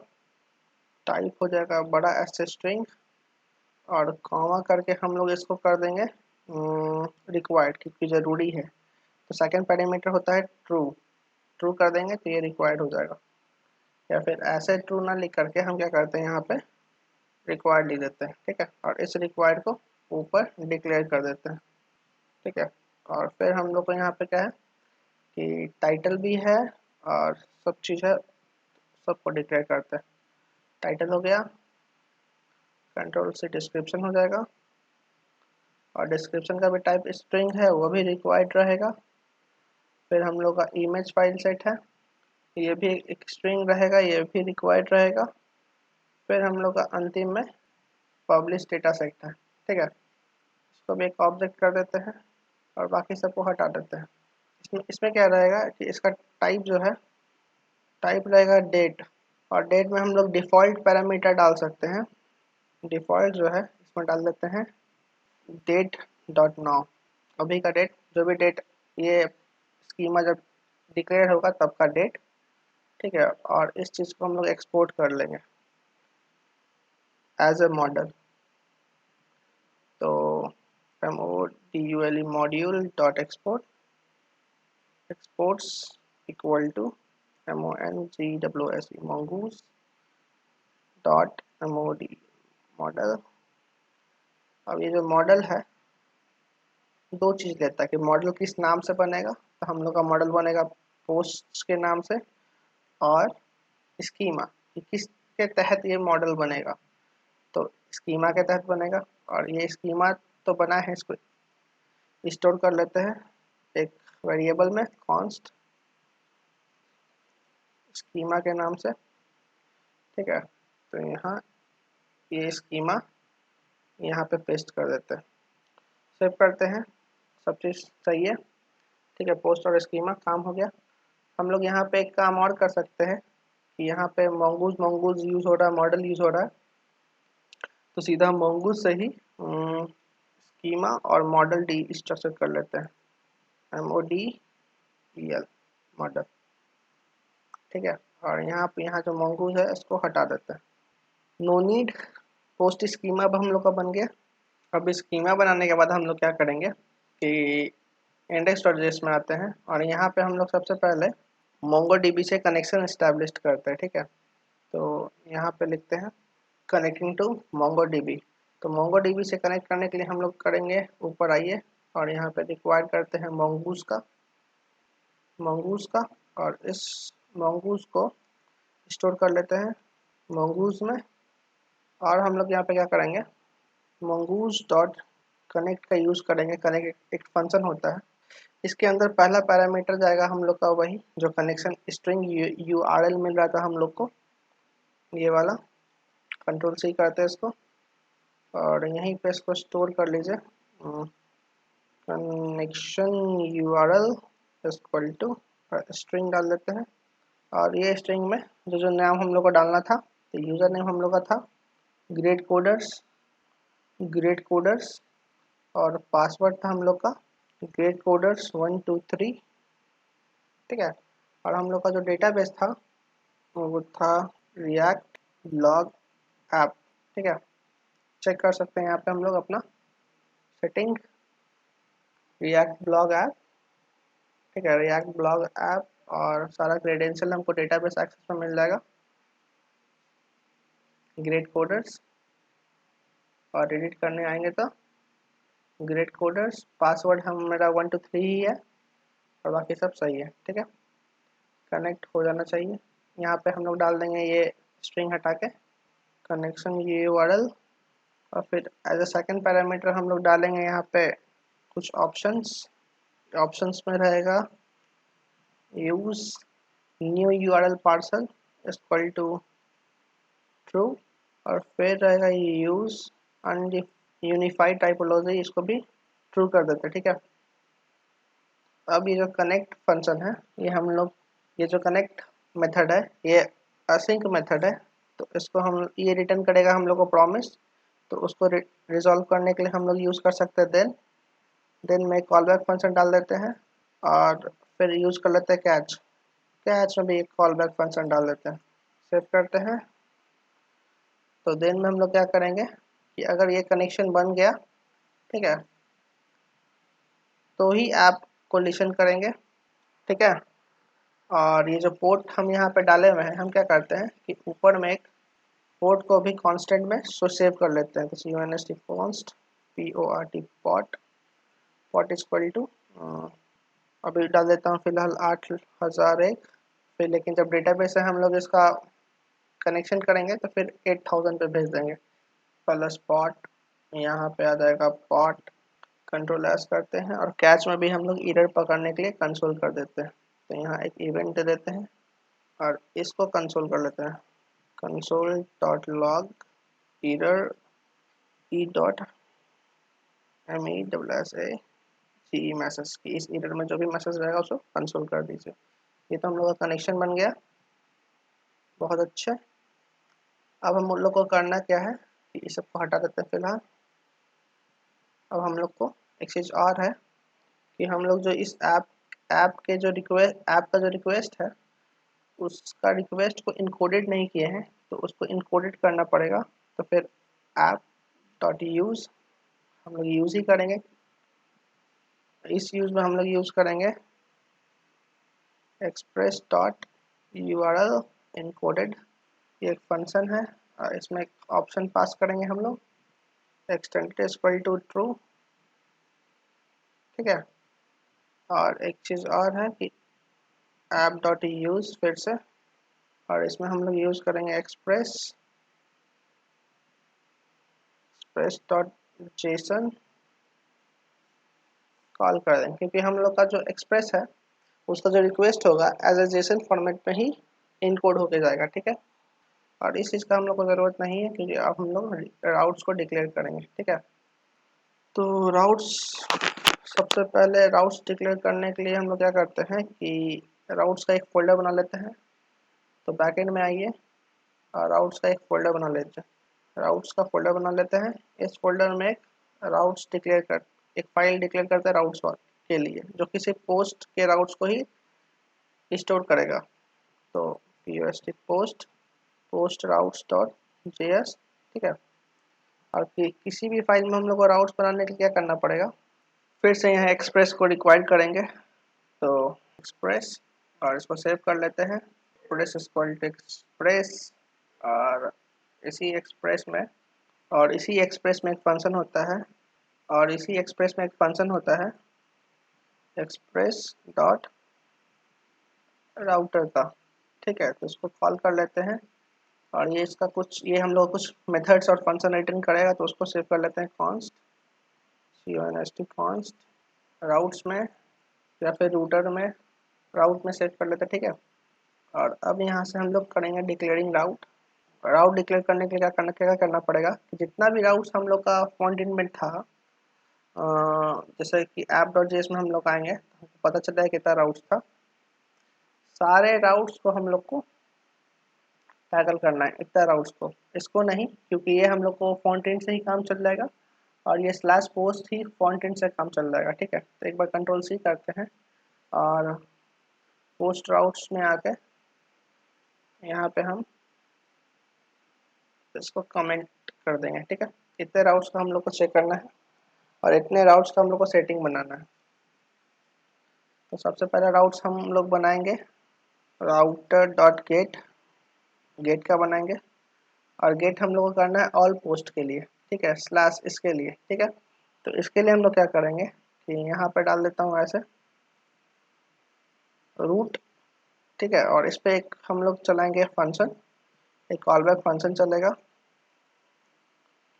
टाइप हो जाएगा बड़ा एस स्ट्रिंग, और कॉमा करके हम लोग इसको कर देंगे रिक्वायर्ड, क्योंकि ज़रूरी है। तो सेकंड पैरामीटर होता है ट्रू, ट्रू कर देंगे तो ये रिक्वायर्ड हो जाएगा। या फिर ऐसे ट्रू ना लिख करके हम क्या करते हैं, यहाँ पे रिक्वायर्ड लिख देते हैं, ठीक है, और इस रिक्वायर्ड को ऊपर डिक्लेयर कर देते हैं, ठीक है। और फिर हम लोग को यहाँ पे क्या है कि टाइटल भी है और सब चीज़ है, सबको डिक्लेयर करते हैं। टाइटल हो गया, कंट्रोल से डिस्क्रिप्शन हो जाएगा, और डिस्क्रिप्शन का भी टाइप स्ट्रिंग है, वो भी रिक्वायर्ड रहेगा। फिर हम लोग का इमेज फाइल सेट है, ये भी एक स्ट्रिंग रहेगा, ये भी रिक्वायर्ड रहेगा। फिर हम लोग का अंतिम में पब्लिश डेटा सेट है, ठीक है, इसको भी एक ऑब्जेक्ट कर देते हैं और बाकी सबको हटा देते हैं। इसमें क्या रहेगा कि इसका टाइप जो है, टाइप रहेगा डेट, और डेट में हम लोग डिफ़ॉल्ट पैरामीटर डाल सकते हैं। डिफ़ॉल्ट जो है इसमें डाल देते हैं डेट डॉट नाउ, अभी का डेट, जो भी डेट ये स्कीमा जब डिक्लेयर होगा तब का डेट, ठीक है। और इस चीज़ को हम लोग एक्सपोर्ट कर लेंगे एज ए मॉडल। तो MODULE module dot export, exports equal to MONGOOSE mongoose dot MOD model. अब ये जो मॉडल है दो चीज़ लेता है कि मॉडल किस नाम से बनेगा, तो हम लोग का मॉडल बनेगा पोस्ट के नाम से, और स्कीमा कि किसके तहत ये मॉडल बनेगा, तो स्कीमा के तहत बनेगा। और ये स्कीमा तो बना है, इसको स्टोर कर लेते हैं एक वेरिएबल में कॉन्स्ट स्कीमा के नाम से, ठीक है। तो यहाँ ये स्कीमा यहाँ पे पेस्ट कर देते हैं, सेव करते हैं, सब चीज़ सही है, ठीक है। पोस्ट और स्कीमा काम हो गया। हम लोग यहाँ पे एक काम और कर सकते हैं कि यहाँ पे mongoose यूज़ हो रहा है, मॉडल यूज़ हो रहा है, तो सीधा mongoose से ही स्कीमा और मॉडल डी स्ट्रक्चर कर लेते हैं, MODEL मॉडल, ठीक है। और यहाँ जो mongoose है इसको हटा देते हैं। नो नीड पोस्ट स्कीमा अब हम लोग का बन गया। अब स्कीमा बनाने के बाद हम लोग क्या करेंगे कि index.js में आते हैं, और यहाँ पे हम लोग सबसे पहले MongoDB से कनेक्शन इस्टेब्लिश करते हैं, ठीक है। तो यहाँ पे लिखते हैं कनेक्टिंग टू MongoDB। तो MongoDB से कनेक्ट करने के लिए हम लोग करेंगे, ऊपर आइए और यहाँ पे रिक्वायर करते हैं mongoose का, और इस mongoose को स्टोर कर लेते हैं mongoose में। और हम लोग यहाँ पे क्या करेंगे, mongoose डॉट कनेक्ट का यूज़ करेंगे। कनेक्ट एक फंक्शन होता है इसके अंदर पहला पैरामीटर जाएगा हम लोग का वही जो कनेक्शन स्ट्रिंग URL मिल रहा था हम लोग को, ये वाला। कंट्रोल C करते हैं इसको और यहीं पे इसको स्टोर कर लीजिए। Connection URL equal to string डाल देते हैं और ये स्ट्रिंग में जो जो नाम हम लोग को डालना था, तो यूज़र नेम हम लोग का था ग्रेड कोडर्स और पासवर्ड था हम लोग का ग्रेड कोडर्स 123, ठीक है। और हम लोग का जो डेटाबेस था वो था रिएक्ट ब्लॉग ऐप, ठीक है। चेक कर सकते हैं यहाँ पे हम लोग अपना सेटिंग रिएक्ट ब्लॉग ऐप, ठीक है। रिएक्ट ब्लॉग ऐप और सारा क्रेडेंशियल हमको डेटाबेस एक्सेस में मिल जाएगा। ग्रेड कोडर्स और एडिट करने आएंगे तो ग्रेड कोडर्स, पासवर्ड हम मेरा 123 ही है और बाकी सब सही है, ठीक है। कनेक्ट हो जाना चाहिए। यहाँ पे हम लोग डाल देंगे ये स्ट्रिंग हटा के कनेक्शन URL और फिर एज अ सेकंड पैरामीटर हम लोग डालेंगे यहाँ पे कुछ ऑप्शंस में रहेगा use new URL parser equal to true और फिर रहेगा यूज़ यूनिफाइड टाइपोलॉजी, इसको भी ट्रू कर देते हैं, ठीक है। अब ये जो कनेक्ट फंक्शन है ये हम लोग ये जो कनेक्ट मेथड है ये असिंक मेथड है, तो इसको हम ये रिटर्न करेगा हम लोग को प्रॉमिस, तो उसको रिजॉल्व करने के लिए हम लोग यूज़ कर सकते हैं देन में कॉल बैक फंक्शन डाल देते हैं और फिर यूज़ कर लेते हैं कैच में भी एक कॉल बैक फंक्शन डाल देते हैं। सेव करते हैं तो देन में हम लोग क्या करेंगे कि अगर ये कनेक्शन बन गया, ठीक है, तो ही ऐप को लिसन करेंगे, ठीक है। और ये जो पोर्ट हम यहाँ पे डाले हुए हैं हम क्या करते हैं कि ऊपर में एक पोर्ट को भी कांस्टेंट में सेव कर लेते हैं, तो CONST const PORT port equal to अभी डाल देता हूँ फिलहाल 8001, फिर लेकिन जब डेटाबेस से हम लोग इसका कनेक्शन करेंगे तो फिर 8000 पे भेज देंगे प्लस पॉट, यहाँ पे आ जाएगा पॉट, कंट्रोल एस करते हैं और कैच में भी हम लोग एरर पकड़ने के लिए कंसोल कर देते हैं, तो यहाँ एक इवेंट दे देते हैं और इसको कंसोल कर लेते हैं console.log error e.messa मैसेज की इस एरर में जो भी मैसेज रहेगा उसको कंसोल कर दीजिए। ये तो हम लोग का कनेक्शन बन गया, बहुत अच्छा। अब हम लोग को करना क्या है कि इस सबको हटा देते हैं फिलहाल। अब हम लोग को एक चीज़ और है कि हम लोग जो इस ऐप का जो रिक्वेस्ट है उसका रिक्वेस्ट को इनकोडेड नहीं किए हैं, तो उसको इनकोडेड करना पड़ेगा। तो फिर app.use हम लोग यूज़ ही करेंगे, इस यूज़ में हम लोग यूज़ करेंगे express.url encoded, ये एक फंक्शन है और इसमें एक ऑप्शन पास करेंगे हम लोग एक्सटेंडेड इक्वल टू ट्रू, ठीक है। और एक चीज़ और है कि app.use फिर से, और इसमें हम लोग यूज़ करेंगे express.json कॉल कर देंगे, क्योंकि हम लोग का जो एक्सप्रेस है उसका जो रिक्वेस्ट होगा एज ए जेसन फॉर्मेट में ही इनकोड होके जाएगा, ठीक है। और इस चीज़ का हम लोग को ज़रूरत नहीं है क्योंकि अब हम लोग राउट्स को डिक्लेयर करेंगे, ठीक है। तो राउट्स, सबसे पहले राउट्स डिक्लेयर करने के लिए हम लोग क्या करते हैं कि राउट्स का एक फोल्डर बना लेते हैं। तो बैकएंड में आइए और राउट्स का एक फोल्डर बना लेते हैं, राउट्स का फोल्डर बना लेते हैं। इस फोल्डर में राउट्स डिक्लेयर कर एक फाइल डिक्लेयर करते हैं राउट्स के लिए, जो किसी पोस्ट के राउट्स को ही स्टोर करेगा। तो पोस्ट राउट्स डॉट JS, ठीक है। और किसी भी फाइल में हम लोग को राउट्स बनाने के लिए क्या करना पड़ेगा, फिर से यहाँ एक्सप्रेस को रिक्वायर करेंगे, तो एक्सप्रेस और इसको सेव कर लेते हैं एक्सप्रेस और इसी एक्सप्रेस में एक फंक्शन होता है एक्सप्रेस डॉट राउटर का, ठीक है। तो इसको कॉल कर लेते हैं और ये हम लोग कुछ मेथड्स और फंक्शन रिटर्न करेगा, तो उसको सेव कर लेते हैं const राउट्स में या फिर रूटर में राउट में सेट कर लेते हैं, ठीक है। और अब यहाँ से हम लोग करेंगे डिक्लेयरिंग राउट। राउट डिक्लेयर करने के लिए क्या करना पड़ेगा कि जितना भी राउट्स हम लोग का फ्रंट एंड में था, जैसे कि app.js में हम लोग आएंगे तो पता चलता है कितना राउट्स था, सारे राउट्स को हम लोग को टैकल करना है, इतना राउट्स को, इसको नहीं, क्योंकि ये हम लोग को फ्रंट एंड से ही काम चल जाएगा और ये स्लैश पोस्ट ही फ्रंट एंड से काम चल जाएगा, ठीक है। तो एक बार कंट्रोल सी करते हैं और पोस्ट राउट्स में आके यहाँ पे हम इसको कमेंट कर देंगे, ठीक है। इतने राउट्स का हम लोग को चेक करना है और इतने राउट्स का हम लोग को सेटिंग बनाना है। तो सबसे पहला राउट्स हम लोग बनाएंगे राउटर डॉट गेट, गेट का बनाएंगे और गेट हम लोग को करना है ऑल पोस्ट के लिए, ठीक है, स्लैश इसके लिए, ठीक है। तो इसके लिए हम लोग क्या करेंगे कि यहाँ पे डाल देता हूँ ऐसे रूट, ठीक है, और इस पर एक हम लोग चलाएंगे फंक्शन, एक कॉल बैक फंक्शन चलेगा।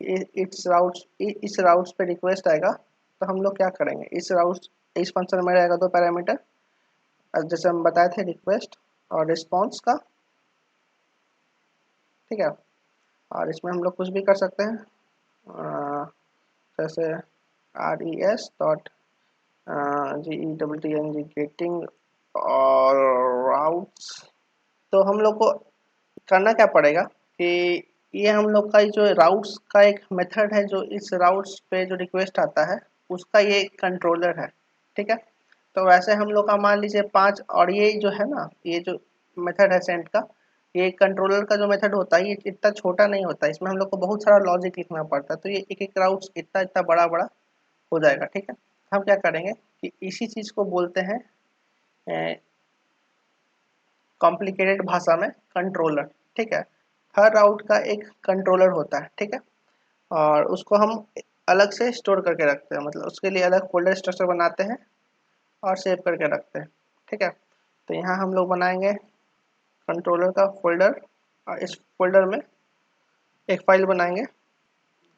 इस राउट्स पे रिक्वेस्ट आएगा तो हम लोग क्या करेंगे, इस फंक्शन में रहेगा दो पैरामीटर, जैसे हम बताए थे, रिक्वेस्ट और रिस्पॉन्स का, ठीक है। और इसमें हम लोग कुछ भी कर सकते हैं, जैसे res.getting गेटिंग और राउट्स। तो हम लोग को करना क्या पड़ेगा कि ये हम लोग का जो राउट्स का एक मेथड है, जो इस राउट्स पे जो रिक्वेस्ट आता है उसका ये कंट्रोलर है, ठीक है। तो वैसे हम लोग का मान लीजिए 5, और ये जो है ना, ये जो मेथड है सेंड का, ये कंट्रोलर का जो मेथड होता है ये इतना छोटा नहीं होता, इसमें हम लोग को बहुत सारा लॉजिक लिखना पड़ता है। तो ये एक एक राउट्स इतना इतना बड़ा बड़ा हो जाएगा, ठीक है। हम क्या करेंगे कि इसी चीज़ को बोलते हैं कॉम्प्लिकेटेड भाषा में कंट्रोलर, ठीक है। हर राउट का एक कंट्रोलर होता है, ठीक है, और उसको हम अलग से स्टोर करके रखते हैं, मतलब उसके लिए अलग फोल्डर स्ट्रक्चर बनाते हैं और सेव करके रखते हैं, ठीक है। तो यहाँ हम लोग बनाएंगे कंट्रोलर का फोल्डर और इस फोल्डर में एक फाइल बनाएंगे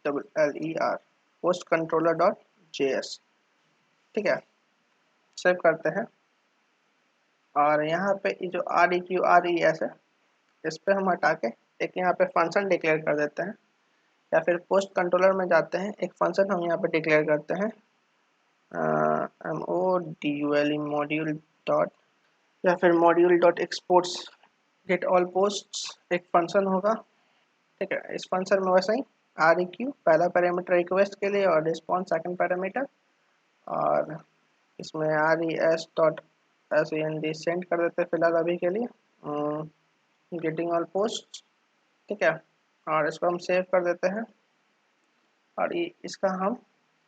LER post controller dot JS, ठीक है, सेव करते हैं। और यहाँ पे जो RES है इस पे हम हटा के एक यहाँ पे फंक्शन डिक्लेयर कर देते हैं, या फिर पोस्ट कंट्रोलर में जाते हैं, एक फंक्शन हम यहाँ पे डिक्लेयर करते हैं मॉड्यूल डॉट, या फिर module dot exports get all post एक फंक्शन होगा, ठीक है। इस फंक्शन में वैसे ही REQ पहला पैरामीटर रिक्वेस्ट के लिए और रिस्पॉन्स सेकंड पैरामीटर, और इसमें RES डॉट SEND सेंड कर देते हैं फिलहाल अभी के लिए गेटिंग ऑल पोस्ट, ठीक है। और इसको हम सेव कर देते हैं और इसका हम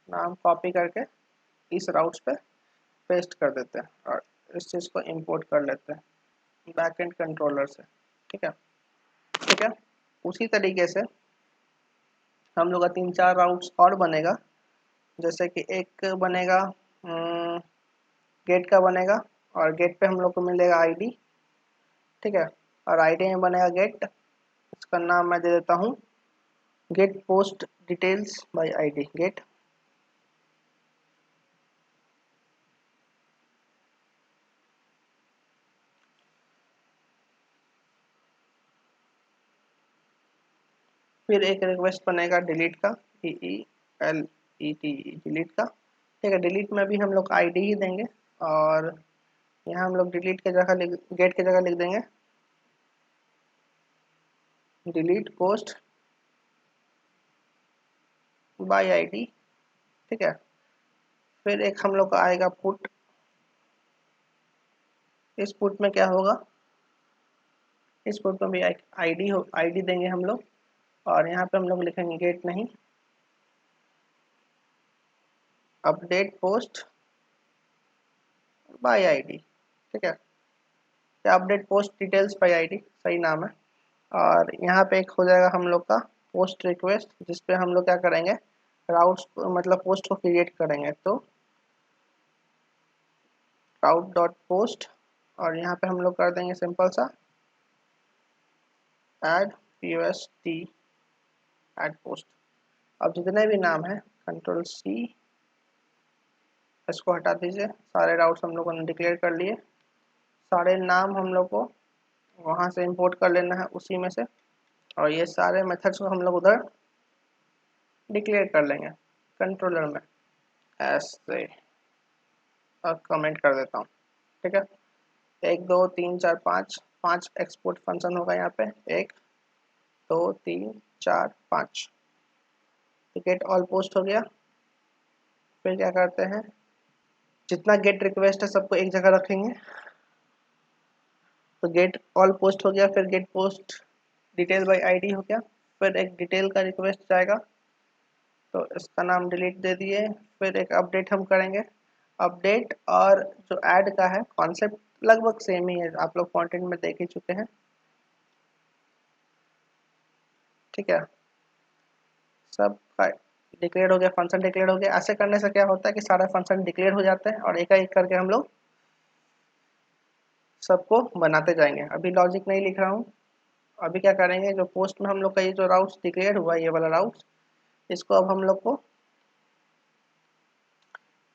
नाम कॉपी करके इस राउट्स पे पेस्ट कर देते हैं और इस चीज़ को इंपोर्ट कर लेते हैं बैकएंड कंट्रोलर से, ठीक है, ठीक है। उसी तरीके से हम लोग का 3-4 राउट्स और बनेगा, जैसे कि एक बनेगा गेट का बनेगा और गेट पे हम लोग को मिलेगा ID, ठीक है, और ID में बनेगा गेट, इसका नाम मैं दे देता हूँ get post details by ID get, फिर एक रिक्वेस्ट बनेगा डिलीट का DELET डिलीट का, ठीक है। डिलीट में भी हम लोग ID ही देंगे और यहाँ हम लोग डिलीट के जगह गेट की जगह लिख देंगे डिलीट पोस्ट बाय ID, ठीक है। फिर एक हम लोग का आएगा पुट, इस पुट में क्या होगा, इस पुट में भी ID देंगे हम लोग और यहाँ पे हम लोग लिखेंगे गेट नहीं, अपडेट पोस्ट बाय ID, ठीक है, या update post details by ID सही नाम है। और यहाँ पे एक हो जाएगा हम लोग का पोस्ट रिक्वेस्ट, जिस पे हम लोग क्या करेंगे राउट्स मतलब पोस्ट को क्रिएट करेंगे, तो राउट डॉट पोस्ट और यहाँ पे हम लोग कर देंगे सिंपल सा ऐड POST ऐड पोस्ट। अब जितने भी नाम है कंट्रोल C इसको हटा दीजिए। सारे राउट्स हम लोगों ने डिक्लेयर कर लिए। सारे नाम हम लोग को वहाँ से इंपोर्ट कर लेना है उसी में से, और ये सारे मेथड्स को हम लोग उधर डिक्लेयर कर लेंगे कंट्रोलर में ऐसे, और कमेंट कर देता हूँ। ठीक है, 1 2 3 4 5 5 एक्सपोर्ट फंक्शन होगा यहाँ पे। 1 2 3 4 5 गेट ऑल पोस्ट हो गया। फिर क्या करते हैं, जितना गेट रिक्वेस्ट है सबको एक जगह रखेंगे। तो गेट ऑल पोस्ट हो गया। फिर get post detail bye ID हो गया। फिर एक डिटेल का रिक्वेस्ट जाएगा, तो इसका नाम डिलीट दे दिए। फिर एक अपडेट हम करेंगे। अपडेट और जो ऐड का है कॉन्सेप्ट लगभग सेम ही है, आप लोग कंटेंट में देख ही चुके हैं। ठीक है, सब डिक्लेयर हो गया, फंक्शन डिक्लेयर हो गया। ऐसे करने से क्या होता है कि सारा फंक्शन डिक्लेयर हो जाते हैं और एक करके हम लोग सबको बनाते जाएंगे। अभी लॉजिक नहीं लिख रहा हूँ। अभी क्या करेंगे, जो पोस्ट में हम लोग का ये जो राउट्स डिक्लेयर हुआ, ये वाला राउट्स, इसको अब हम लोग को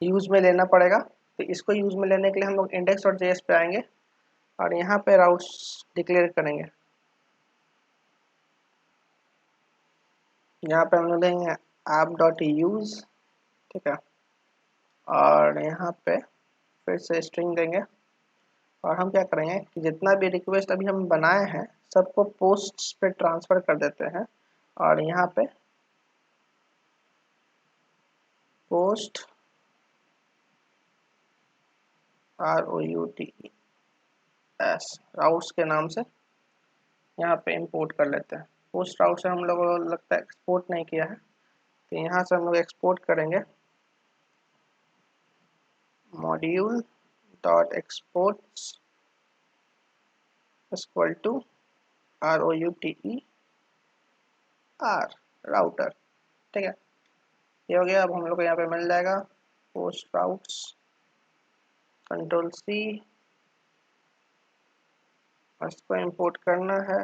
यूज में लेना पड़ेगा। तो इसको यूज में लेने के लिए हम लोग index.js पे आएंगे और यहाँ पे राउट्स डिक्लेयर करेंगे। यहाँ पे हम लोग देंगे app.use। ठीक है, और यहाँ पे फिर से स्ट्रिंग देंगे। और हम क्या करेंगे कि जितना भी रिक्वेस्ट अभी हम बनाए हैं सबको पोस्ट्स पे ट्रांसफ़र कर देते हैं। और यहाँ पे पोस्ट ROUTS राउट्स के नाम से यहाँ पे इंपोर्ट कर लेते हैं। पोस्ट राउट से हम लोग को लगता है एक्सपोर्ट नहीं किया है, तो यहाँ से हम लोग एक्सपोर्ट करेंगे। Module dot exports equal to ROUTER router. ठीक है, ये हो गया। अब हम लोग को यहाँ पे मिल जाएगा पोस्ट राउट्स, Ctrl+C, इसको इंपोर्ट करना है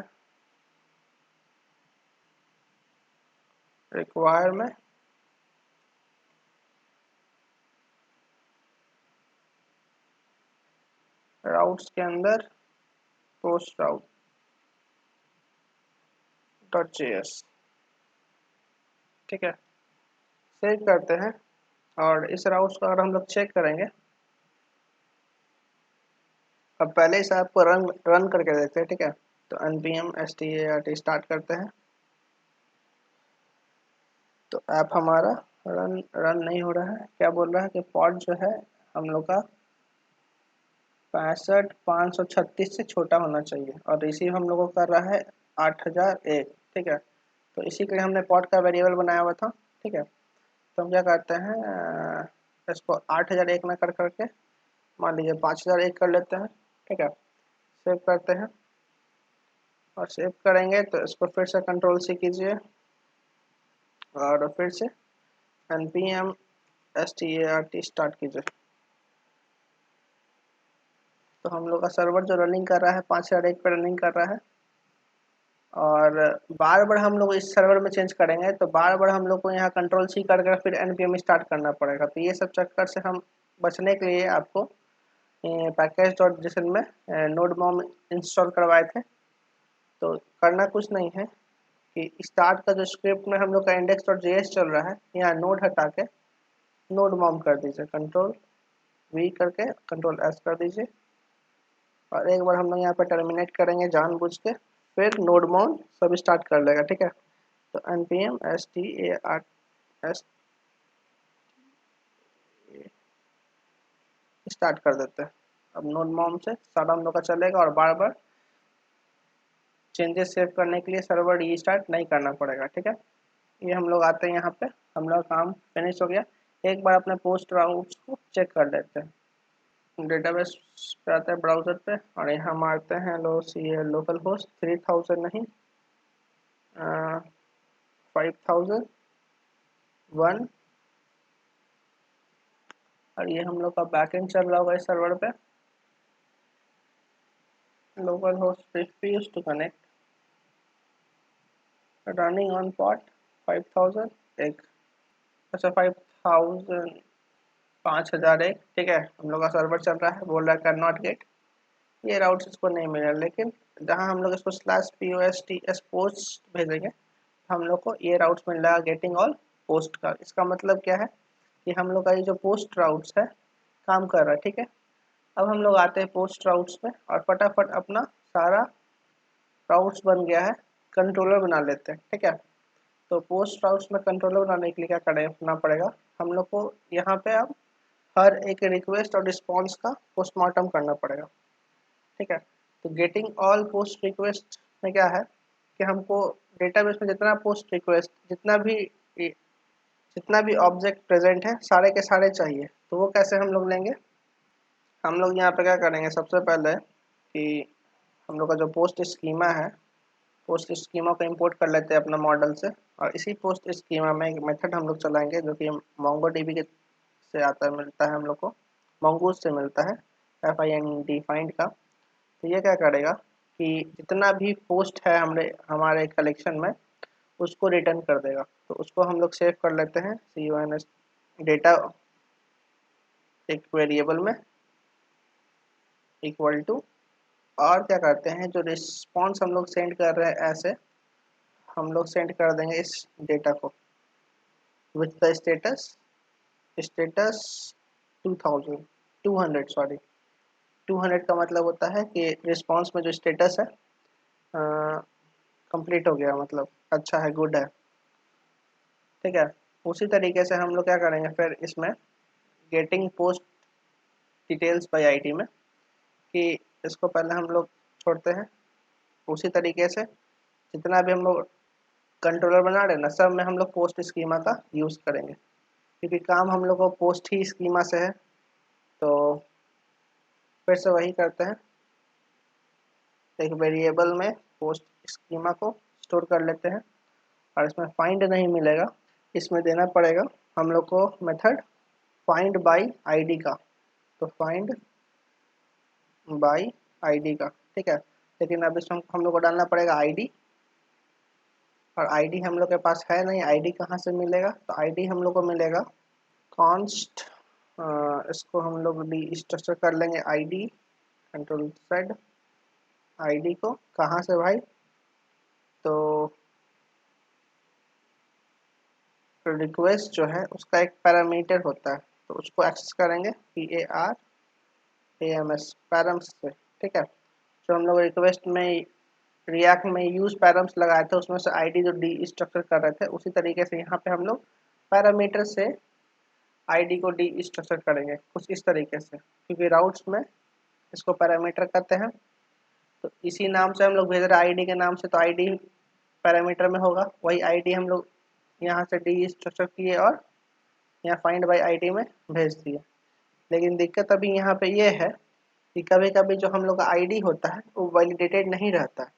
रिक्वायर में। राउट्स के अंदर पोस्ट राउट .js। ठीक है, सेव करते हैं। और इस राउट्स को अगर हम लोग चेक करेंगे, अब पहले इस ऐप को रन करके देखते हैं। ठीक है, तो npm start स्टार्ट करते हैं। तो ऐप हमारा रन नहीं हो रहा है। क्या बोल रहा है कि पॉड जो है हम लोग का 65,536 से छोटा होना चाहिए, और रिसीव हम लोग को कर रहा है 8,001। ठीक है, तो इसी के लिए हमने पॉड का वेरिएबल बनाया हुआ था। ठीक है, तो हम क्या करते हैं, इसको 8,001 में कर करके मान लीजिए 5,001 कर लेते हैं। ठीक है, सेव करते हैं। और सेव करेंगे तो इसको फिर से Ctrl+C कीजिए और फिर से npm start स्टार्ट कीजिए। तो हम लोग का सर्वर जो रनिंग कर रहा है 5,001 पर रनिंग कर रहा है। और बार बार हम लोग इस सर्वर में चेंज करेंगे तो बार बार हम लोग को यहाँ Ctrl+C कर फिर npm स्टार्ट करना पड़ेगा। तो ये सब चक्कर से हम बचने के लिए आपको पैकेज.json में नोडमॉम इंस्टॉल करवाए थे। तो करना कुछ नहीं है कि स्टार्ट का जो स्क्रिप्ट में हम लोग का index.js चल रहा है, यहाँ नोड हटा के नोडमॉम कर दीजिए। Ctrl+V करके Ctrl+S कर दीजिए। और एक बार हम लोग यहाँ पे टर्मिनेट करेंगे जानबूझ के, फिर नोडमॉन सब स्टार्ट कर लेगा। ठीक है, तो npm start स्टार्ट कर देते हैं। अब नोडमॉम से सारा हम लोग का चलेगा और बार बार चेंजेस सेव करने के लिए सर्वर रीस्टार्ट नहीं करना पड़ेगा। ठीक है, ये हम लोग आते हैं यहाँ पे, हम लोग काम फिनिश हो गया। एक बार अपने पोस्ट राउट्स को चेक कर लेते हैं। डेटाबेस पे आते हैं ब्राउज़र पे और यहाँ मारते हैं लोकल होस्ट 3000 नहीं 5001। और ये हम लोग का बैकएंड चल रहा होगा इस सर्वर पे। Local host refuse to connect, running on pot 5000 एक, अच्छा 5000 5001, ठीक है। हम लोग का सर्वर चल रहा है, बोल रहा है कैन नॉट गेट, ये राउट्स इसको नहीं मिल रहा, लेकिन जहाँ हम लोग इसको /posts पोस्ट भेजेंगे हम लोग को ये राउट्स मिल रहा है गेटिंग ऑल पोस्ट का। इसका मतलब क्या है कि हम लोग का ये जो पोस्ट राउट्स है काम कर रहा है, ठीक है। अब हम लोग आते हैं पोस्ट राउट्स में और फटाफट अपना सारा राउट्स बन गया है, कंट्रोलर बना लेते हैं, ठीक है। तो पोस्ट राउट्स में कंट्रोलर बनाने के लिए क्या करना पड़ेगा, हम लोग को यहाँ पे अब हर एक रिक्वेस्ट और रिस्पॉन्स का पोस्टमार्टम करना पड़ेगा, ठीक है। तो गेटिंग ऑल पोस्ट रिक्वेस्ट में क्या है कि हमको डेटाबेस में जितना पोस्ट रिक्वेस्ट जितना भी ऑब्जेक्ट प्रेजेंट है सारे के सारे चाहिए। तो वो कैसे हम लोग लेंगे, हम लोग यहाँ पे क्या करेंगे, सबसे पहले कि हम लोग का जो पोस्ट स्कीमा है, पोस्ट स्कीमा को इंपोर्ट कर लेते हैं अपना मॉडल से, और इसी पोस्ट स्कीमा में एक मेथड हम लोग चलाएंगे जो कि मोंगोडीबी के से आता है, मिलता है हम लोग को, mongoose से मिलता है, FIND फाइंड का। तो ये क्या करेगा कि जितना भी पोस्ट है हमारे कलेक्शन में उसको रिटर्न कर देगा। तो उसको हम लोग सेव कर लेते हैं CONS डेटा एक वेरिएबल में इक्वल टू, और क्या करते हैं जो रिस्पॉन्स हम लोग सेंड कर रहे हैं ऐसे हम लोग सेंड कर देंगे इस डेटा को विथ द स्टेटस 200 सॉरी 200 का मतलब होता है कि रिस्पॉन्स में जो स्टेटस है कंप्लीट हो गया, मतलब अच्छा है, गुड है, ठीक है। उसी तरीके से हम लोग क्या करेंगे फिर इसमें getting post details bye ID में, कि इसको पहले हम लोग छोड़ते हैं। उसी तरीके से जितना भी हम लोग कंट्रोलर बना रहे हैं ना, सब में हम लोग पोस्ट स्कीमा का यूज़ करेंगे, क्योंकि काम हम लोग को पोस्ट ही स्कीमा से है। तो फिर से वही करते हैं, एक वेरिएबल में पोस्ट स्कीमा को स्टोर कर लेते हैं, और इसमें फाइंड नहीं मिलेगा, इसमें देना पड़ेगा हम लोग को मेथड फाइंड बाय आईडी का। तो फाइंड बाय आईडी का, ठीक है। लेकिन अब इसमें हम लोग को डालना पड़ेगा आईडी, और आईडी हम लोग के पास है नहीं, आईडी कहाँ से मिलेगा, तो आईडी हम लोग को मिलेगा कॉन्स्ट, इसको हम लोग डी स्ट्रक्चर कर लेंगे आईडी, कंट्रोल Z, आईडी को कहाँ से भाई, तो रिक्वेस्ट जो है उसका एक पैरामीटर होता है, तो उसको एक्सेस करेंगे PARAMS पैरम्स से, ठीक है। जो हम लोग रिक्वेस्ट में रिएक्ट में यूज पैरम्स लगाए थे उसमें से आईडी जो डी स्ट्रक्चर कर रहे थे, उसी तरीके से यहाँ पे हम लोग पैरामीटर से आईडी को डी स्ट्रक्चर करेंगे कुछ इस तरीके से, क्योंकि राउट्स में इसको पैरामीटर कहते हैं। तो इसी नाम से हम लोग भेज रहे हैं आईडी के नाम से, तो आईडी पैरामीटर में होगा, वही आईडी हम लोग यहाँ से डी स्ट्रक्चर किए और यहाँ फाइंड बाय आईडी में भेज दिए। लेकिन दिक्कत अभी यहाँ पे ये है कि कभी कभी जो हम लोग का आईडी होता है वो वैलिडेटेड नहीं रहता है।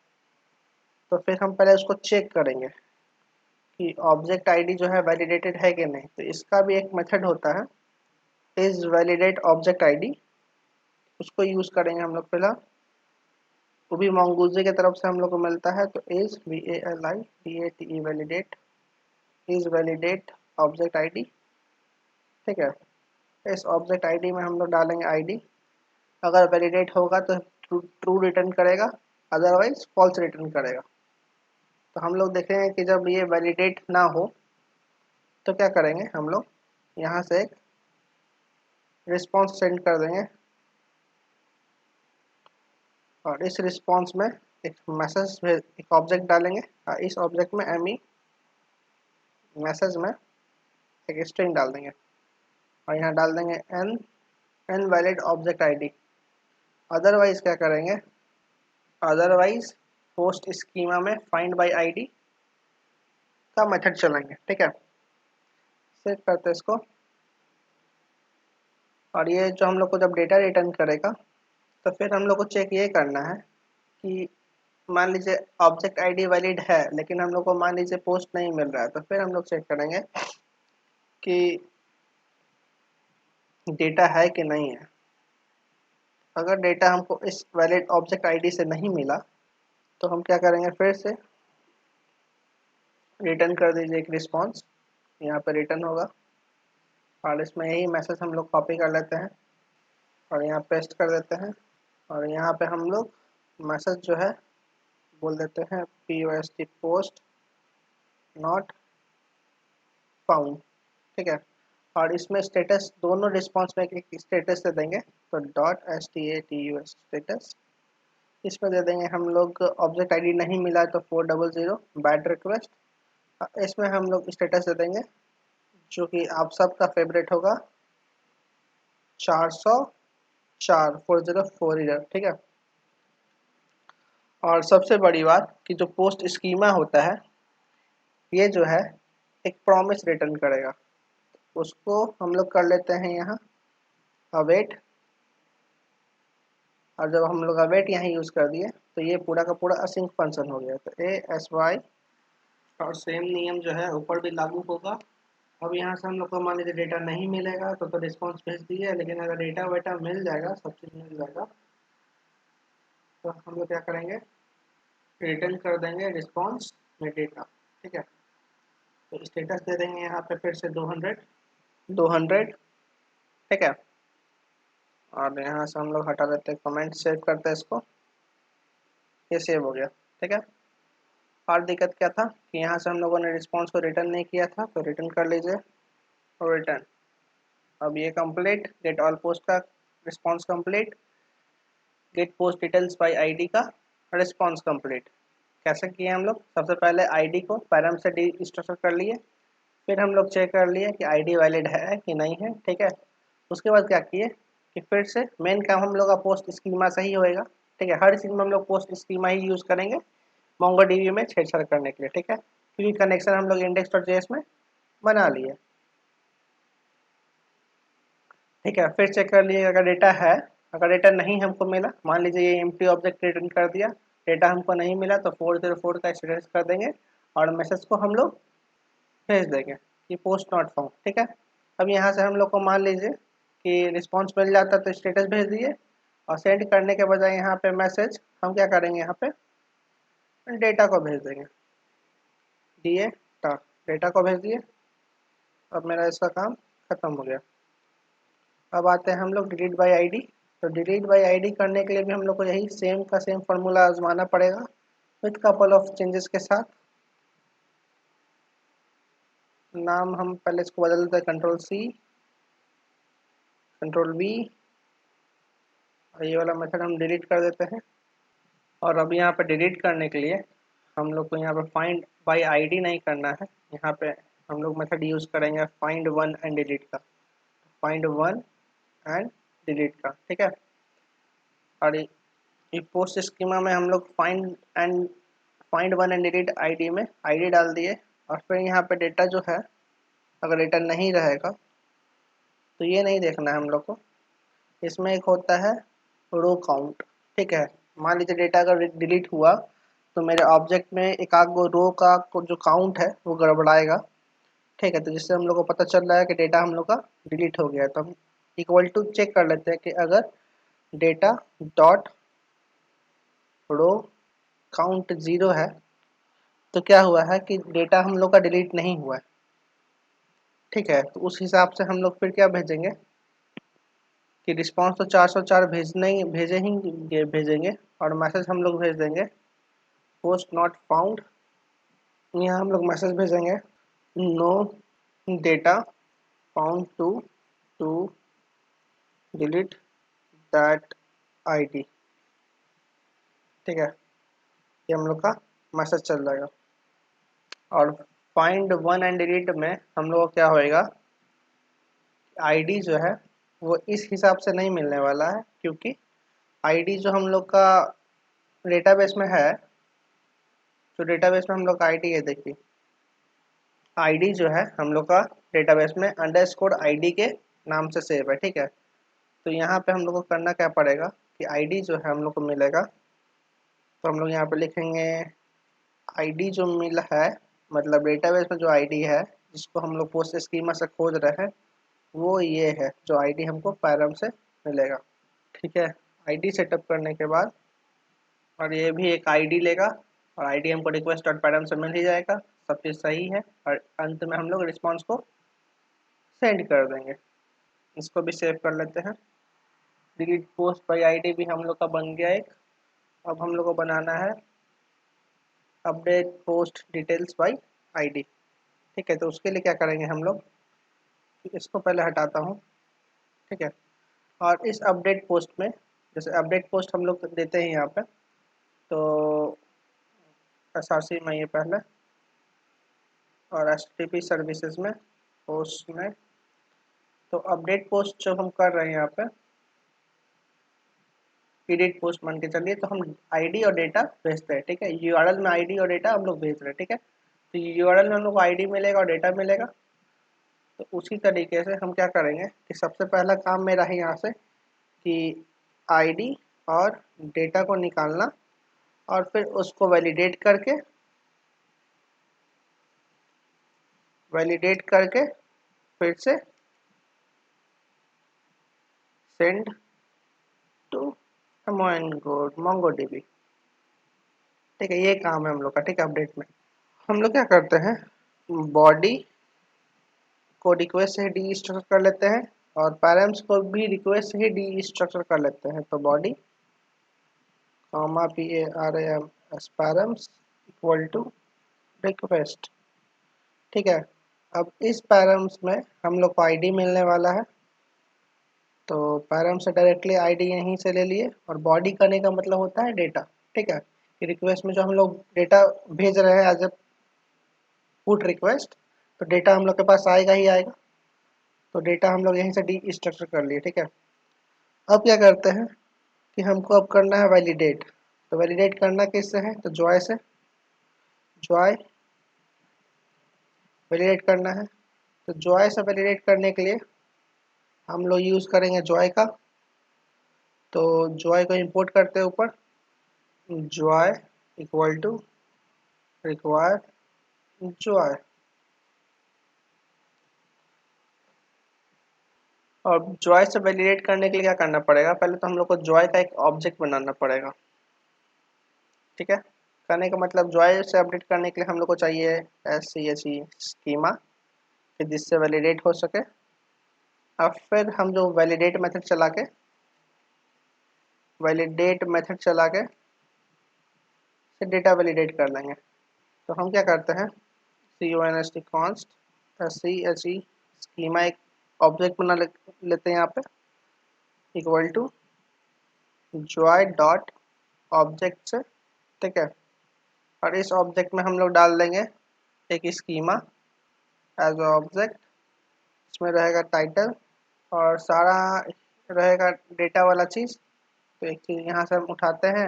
तो फिर हम पहले उसको चेक करेंगे कि ऑब्जेक्ट आईडी जो है वैलिडेटेड है कि नहीं। तो इसका भी एक मेथड होता है इज वैलिडेट ऑब्जेक्ट आईडी, उसको यूज़ करेंगे हम लोग फिलहाल, वो भी मोंगोज़े की तरफ से हम लोग को मिलता है। तो is VALIDATE validate, is validate object ID, ठीक है। इस ऑब्जेक्ट आईडी में हम लोग डालेंगे आईडी, अगर वैलिडेट होगा तो ट्रू रिटर्न करेगा, अदरवाइज फॉल्स रिटर्न करेगा। तो हम लोग देखेंगे कि जब ये वैलिडेट ना हो तो क्या करेंगे, हम लोग यहाँ से एक रिस्पॉन्स सेंड कर देंगे, और इस रिस्पॉन्स में एक मैसेज एक ऑब्जेक्ट डालेंगे, और इस ऑब्जेक्ट में ME मैसेज में एक स्ट्रिंग डाल देंगे, और यहाँ डाल देंगे an valid object ID. Otherwise क्या करेंगे, अदरवाइज पोस्ट स्कीमा में फाइंड बाय आईडी का मेथड चलाएंगे, ठीक है। सेव करते हैं इसको, और ये जो हम लोग को जब डेटा रिटर्न करेगा तो फिर हम लोग को चेक ये करना है कि मान लीजिए ऑब्जेक्ट आईडी वैलिड है लेकिन हम लोग को मान लीजिए पोस्ट नहीं मिल रहा है, तो फिर हम लोग चेक करेंगे कि डेटा है कि नहीं है। अगर डेटा हमको इस वैलिड ऑब्जेक्ट आईडी से नहीं मिला तो हम क्या करेंगे, फिर से रिटर्न कर दीजिए एक रिस्पॉन्स, यहाँ पर रिटर्न होगा, और इसमें यही मैसेज हम लोग कॉपी कर लेते हैं और यहाँ पेस्ट कर देते हैं और यहाँ पे हम लोग मैसेज जो है बोल देते हैं POST पोस्ट नॉट फाउंड, ठीक है। और इसमें स्टेटस दोनों रिस्पॉन्स में एक स्टेटस दे देंगे, तो .status स्टेटस। इसमें दे देंगे हम लोग ऑब्जेक्ट आईडी नहीं मिला है तो 400 बैड रिक्वेस्ट। इसमें हम लोग स्टेटस दे देंगे जो कि आप सबका फेवरेट होगा 404 4040, ठीक है। और सबसे बड़ी बात कि जो पोस्ट स्कीमा होता है ये जो है एक प्रॉमिस रिटर्न करेगा, उसको हम लोग कर लेते हैं यहाँ अवेट। और जब हम लोग अवेट यहाँ यूज़ कर दिए तो ये पूरा का पूरा असिंक फंक्शन हो गया, तो ASY। और सेम नियम जो है ऊपर भी लागू होगा। अब यहाँ से हम लोग को मान लीजिए डेटा नहीं मिलेगा तो रिस्पॉन्स भेज दिए, लेकिन अगर डेटा वेटा मिल जाएगा, सब चीज़ मिल जाएगा, तो हम लोग क्या करेंगे, रिटर्न कर देंगे रिस्पॉन्स में डेटा, ठीक है। तो स्टेटस दे देंगे यहाँ पे फिर से 200, ठीक है। और यहाँ से हम लोग हटा देते हैं, कमेंट सेव करते हैं इसको, ये सेव हो गया, ठीक है। और दिक्कत क्या था कि यहाँ से हम लोगों ने रिस्पॉन्स को रिटर्न नहीं किया था, तो रिटर्न कर लीजिए और रिटर्न। अब ये कंप्लीट गेट ऑल पोस्ट का response complete, gate post details bye ID का रिस्पॉन्स कंप्लीट। कैसे किए हम लोग, सबसे पहले आईडी को पैरम से डी स्ट्रक्चर कर लिए, फिर हम लोग चेक कर लिए कि आईडी वैलिड है कि नहीं है, ठीक है। उसके बाद क्या किए कि फिर से मेन काम हम लोग का पोस्ट स्कीमा से ही होएगा, ठीक है। हर चीज़ में हम लोग पोस्ट स्कीमा ही यूज़ करेंगे मोंगोडीबी में छेड़छाड़ करने के लिए, ठीक है, क्योंकि कनेक्शन हम लोग index.js में बना लिए, ठीक है। फिर चेक कर लिए अगर डेटा है, अगर डेटा नहीं हमको मिला, मान लीजिए ये एम्प्टी ऑब्जेक्ट रिटर्न कर दिया, डेटा हमको नहीं मिला, तो 404 का स्टेटस कर देंगे और मैसेज को हम लोग भेज देंगे कि पोस्ट नॉट फाउंड, ठीक है। अब यहाँ से हम लोग को मान लीजिए कि रिस्पॉन्स मिल जाता तो स्टेटस भेज दिए, और सेंड करने के बजाय यहाँ पे मैसेज हम क्या करेंगे, यहाँ पे डेटा को भेज देंगे, डेटा को भेज दिए। अब मेरा इसका काम खत्म हो गया। अब आते हैं हम लोग डिलीट बाय आईडी। तो डिलीट बाय आईडी करने के लिए भी हम लोग को यही सेम का सेम फार्मूला आजमाना पड़ेगा विथ कपल ऑफ चेंजेस के साथ। नाम हम पहले इसको बदल देते हैं Ctrl+C Ctrl+V, और ये वाला मेथड हम डिलीट कर देते हैं। और अब यहाँ पे डिलीट करने के लिए हम लोग को यहाँ पे फाइंड बाय आईडी नहीं करना है, यहाँ पे हम लोग मेथड यूज़ करेंगे फाइंड वन एंड डिलीट का, फाइंड वन एंड डिलीट का, ठीक है। और ये पोस्ट स्कीमा में हम लोग find one and delete ID में आईडी डाल दिए, और फिर यहाँ पे डेटा जो है अगर डेटा नहीं रहेगा तो ये नहीं देखना है हम लोग को। इसमें एक होता है रो काउंट, ठीक है। मान लीजिए डेटा अगर डिलीट हुआ तो मेरे ऑब्जेक्ट में एक आध गो रो का जो काउंट है वो गड़बड़ाएगा, ठीक है। तो जिससे हम लोग को पता चल रहा है कि डेटा हम लोग का डिलीट हो गया है, तो हम इक्वल टू चेक कर लेते हैं कि अगर डेटा डॉट रो काउंट 0 है तो क्या हुआ है कि डेटा हम लोग का डिलीट नहीं हुआ है, ठीक है। तो उस हिसाब से हम लोग फिर क्या भेजेंगे कि रिस्पांस तो 404 भेजेंगे, और मैसेज हम लोग भेज देंगे पोस्ट नॉट फाउंड। यहाँ हम लोग मैसेज भेजेंगे no data found to delete that ID, ठीक है। ये हम लोग का मैसेज चल जाएगा। और फाइंड वन एंड डिलीट में हम लोग को क्या होएगा, आईडी जो है वो इस हिसाब से नहीं मिलने वाला है, क्योंकि आईडी जो हम लोग का डेटाबेस में है, तो डेटाबेस में हम लोग का आईडी है, देखिए आईडी जो है हम लोग का डेटाबेस में अंडरस्कोर आईडी के नाम से सेव है, ठीक है। तो यहाँ पे हम लोग को करना क्या पड़ेगा कि आईडी जो है हम लोग को मिलेगा, तो हम लोग यहाँ पे लिखेंगे आईडी जो मिला है, मतलब डेटाबेस में जो आईडी है जिसको हम लोग पोस्ट स्कीमा से खोज रहे हैं, वो ये है जो आईडी हमको पैरम से मिलेगा, ठीक है। आईडी सेटअप करने के बाद, और ये भी एक आईडी लेगा, और आईडी हमको रिक्वेस्ट डॉट पैरम से मिल ही जाएगा, सब चीज़ सही है। और अंत में हम लोग रिस्पॉन्स को सेंड कर देंगे। इसको भी सेव कर लेते हैं। डिलीट पोस्ट बाई आईडी भी हम लोग का बन गया एक। अब हम लोग को बनाना है update post details by ID. ठीक है, तो उसके लिए क्या करेंगे हम लोग, इसको पहले हटाता हूँ। ठीक है, और इस अपडेट पोस्ट में, जैसे अपडेट पोस्ट हम लोग देते हैं यहाँ पे, तो SRC में ये पहले, और HTTP सर्विसेज में, पोस्ट में, तो अपडेट पोस्ट जो हम कर रहे हैं यहाँ पे एडिट पोस्ट मान के चलिए, तो हम आईडी और डेटा भेजते हैं। ठीक है, यूआरएल में आईडी और डेटा हम लोग भेज रहे हैं। ठीक है, तो यूआरएल में हम लोग को आईडी मिलेगा और डेटा मिलेगा। तो उसी तरीके से हम क्या करेंगे कि सबसे पहला काम मेरा है यहाँ से कि आईडी और डेटा को निकालना और फिर उसको वैलिडेट करके फिर से सेंड टू MongoDB। ठीक है, ये काम है हम लोग का। ठीक है, अपडेट में हम लोग क्या करते हैं, बॉडी को रिक्वेस्ट से ही डी स्ट्रक्चर कर लेते हैं और पैरम्स को भी रिक्वेस्ट से ही डी स्ट्रक्चर कर लेते हैं। तो body comma PARAMS params equal to request. ठीक है, अब इस पैरम्स में हम लोग को आईडी मिलने वाला है, तो पैरम से डायरेक्टली आईडी यहीं से ले लिए, और बॉडी करने का मतलब होता है डेटा। ठीक है, रिक्वेस्ट में जो हम लोग डेटा भेज रहे हैं एज ए पुट रिक्वेस्ट, तो डेटा हम लोग के पास आएगा ही आएगा। तो डेटा हम लोग यहीं से डी स्ट्रक्चर कर लिए। ठीक है, अब क्या करते हैं कि हमको अब करना है वैलिडेट। तो वैलिडेट करना किससे है, तो जॉय से। जॉय वैलिडेट करना है, तो जॉय से वैलिडेट करने के लिए हम लोग यूज़ करेंगे जॉय का। तो जॉय को इंपोर्ट करते हैं ऊपर, Joi equal to require Joi. और जॉय से वैलिडेट करने के लिए क्या करना पड़ेगा, पहले तो हम लोग को जॉय का एक ऑब्जेक्ट बनाना पड़ेगा। ठीक है, करने का मतलब जॉय से अपडेट करने के लिए हम लोग को चाहिए SCHE स्कीमा, कि जिससे वैलिडेट हो सके। अब फिर हम जो वैलिडेट मेथड चला के फिर डेटा वैलिडेट कर लेंगे। तो हम क्या करते हैं, const const SCHE स्कीमा एक ऑब्जेक्ट बना लेते हैं यहाँ पे, equal to Joi dot object से। ठीक है, और इस ऑब्जेक्ट में हम लोग डाल देंगे एक स्कीमा एज ऑब्जेक्ट। इसमें रहेगा टाइटल और सारा रहेगा डेटा वाला चीज़। तो एक चीज़ यहाँ से हम उठाते हैं,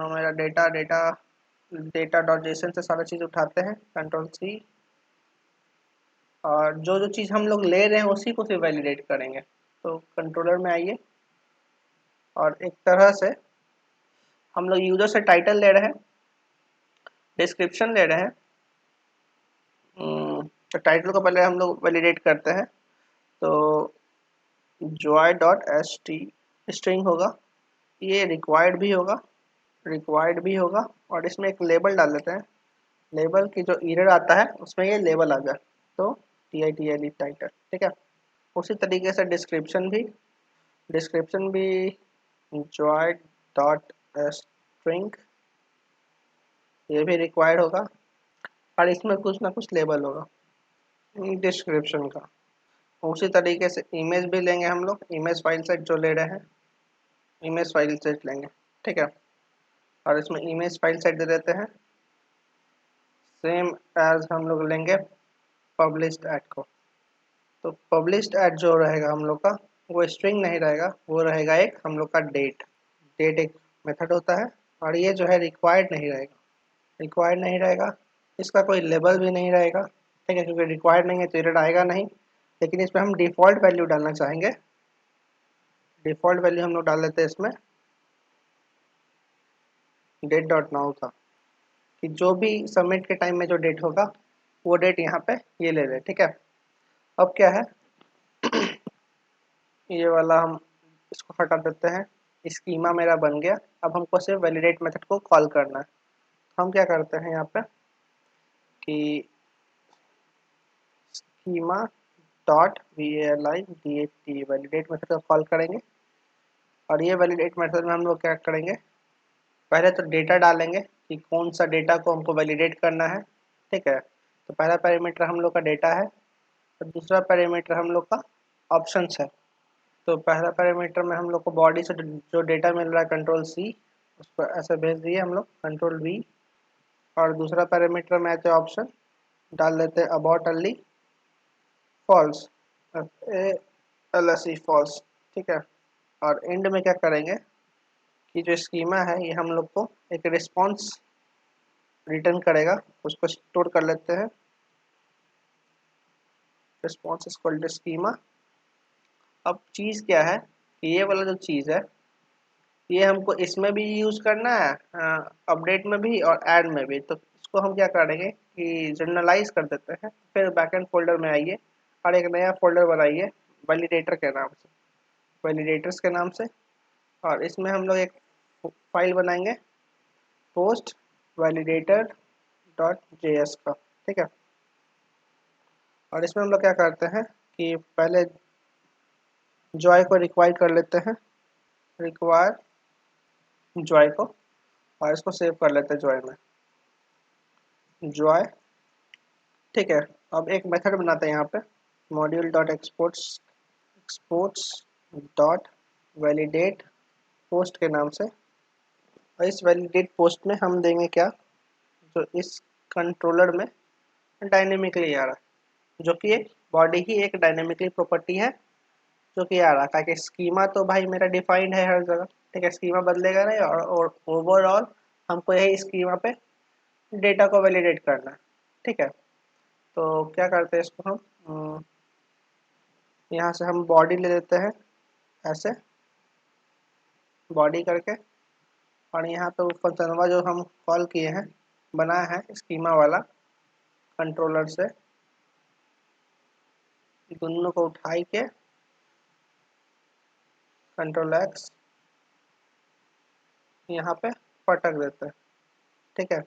मेरा डेटा डॉट जेसन से सारा चीज़ उठाते हैं, Ctrl+C, और जो जो चीज़ हम लोग ले रहे हैं उसी को फिर वैलिडेट करेंगे। तो कंट्रोलर में आइए, और एक तरह से हम लोग यूज़र से टाइटल ले रहे हैं, डिस्क्रिप्शन ले रहे हैं। तो टाइटल को पहले हम लोग वैलिडेट करते हैं, तो joy डॉट स्ट्रिंग होगा, ये रिक्वायर्ड भी होगा, और इसमें एक लेबल डाल देते हैं। लेबल की जो एरर आता है उसमें ये लेबल आ जाए, तो TITLE टाइटल। ठीक है, उसी तरीके से डिस्क्रिप्शन भी joy डॉट स्ट्रिंग, ये भी रिक्वायर्ड होगा, और इसमें कुछ ना कुछ लेबल होगा डिस्क्रिप्शन का। उसी तरीके से इमेज भी लेंगे हम लोग, इमेज फाइल सेट जो ले रहे हैं, इमेज फाइल सेट लेंगे। ठीक है, और इसमें इमेज फाइल सेट दे देते हैं, सेम एज हम लोग लेंगे पब्लिश्ड एट को। तो पब्लिश्ड एट जो रहेगा हम लोग का, वो स्ट्रिंग नहीं रहेगा, वो रहेगा एक हम लोग का डेट एक मेथड होता है, और ये जो है रिक्वायर्ड नहीं रहेगा, इसका कोई लेबल भी नहीं रहेगा। ठीक है, क्योंकि रिक्वायर्ड नहीं है तो एरर आएगा नहीं। लेकिन इसमें हम डिफ़ॉल्ट वैल्यू डालना चाहेंगे, डिफ़ॉल्ट वैल्यू हम लोग डाल देते हैं इसमें डेट डॉट नाउ का, कि जो भी सबमिट के टाइम में जो डेट होगा वो डेट यहाँ पे ये ले ले। ठीक है, अब क्या है, ये वाला हम इसको हटा देते हैं, स्कीमा मेरा बन गया। अब हमको सिर्फ वैलिडेट मेथड को कॉल करना है। हम क्या करते हैं यहाँ पे कि schema dot validate validate method को कॉल करेंगे। और ये वैलिडेट मेथड में हम लोग क्या करेंगे, पहले तो डेटा डालेंगे कि कौन सा डेटा को हमको वैलिडेट करना है। ठीक है, तो पहला पैरामीटर हम लोग का डेटा है और दूसरा पैरामीटर हम लोग का ऑप्शंस है। तो पहला पैरामीटर में हम लोग को बॉडी से जो डेटा मिल रहा है कंट्रोल सी, उसको ऐसे भेज दिए हम लोग कंट्रोल वी। और दूसरा पैरामीटर में आते ऑप्शन डाल देते हैं abort early false, L false. ठीक है, और एंड में क्या करेंगे कि जो स्कीमा है ये हम लोग को एक रिस्पॉन्स रिटर्न करेगा, उसको स्टोर कर लेते हैं। Response equal to schema. अब चीज़ क्या है कि ये वाला जो चीज़ है ये हमको इसमें भी यूज़ करना है, अपडेट में भी और ऐड में भी। तो इसको हम क्या करेंगे कि जनरलाइज कर देते हैं, फिर बैकएंड फोल्डर में आइए और एक नया फोल्डर बनाइए वैलिडेटर के नाम से, वैलिडेटर्स के नाम से। और इसमें हम लोग एक फाइल बनाएंगे पोस्ट वैलिडेटर डॉट जेएस का। ठीक है, और इसमें हम लोग क्या करते हैं कि पहले जॉय को रिक्वायर कर लेते हैं, रिक्वायर जॉय को, और इसको सेव कर लेते हैं जॉय में, जॉय। ठीक है, अब एक मेथड बनाते हैं यहाँ पे module dot exports dot validate post के नाम से। और इस वैलिडेट पोस्ट में हम देंगे क्या, जो इस कंट्रोलर में डायनेमिकली आ रहा है, जो कि एक बॉडी ही एक डायनेमिकली प्रॉपर्टी है जो कि आ रहा है, ताकि स्कीमा तो भाई मेरा डिफाइंड है हर जगह। ठीक है, स्कीमा बदलेगा नहीं, और ओवरऑल हमको यही स्कीमा पे डेटा को वैलिडेट करना है। ठीक है, तो क्या करते हैं इसको हम यहाँ से हम बॉडी ले लेते हैं ऐसे, बॉडी करके। और यहाँ पे फंक्शनवा जो हम कॉल किए हैं बनाया है स्कीमा वाला कंट्रोलर से, दोनों को उठाई के कंट्रोल एक्स यहाँ पे पटक देते हैं। ठीक है,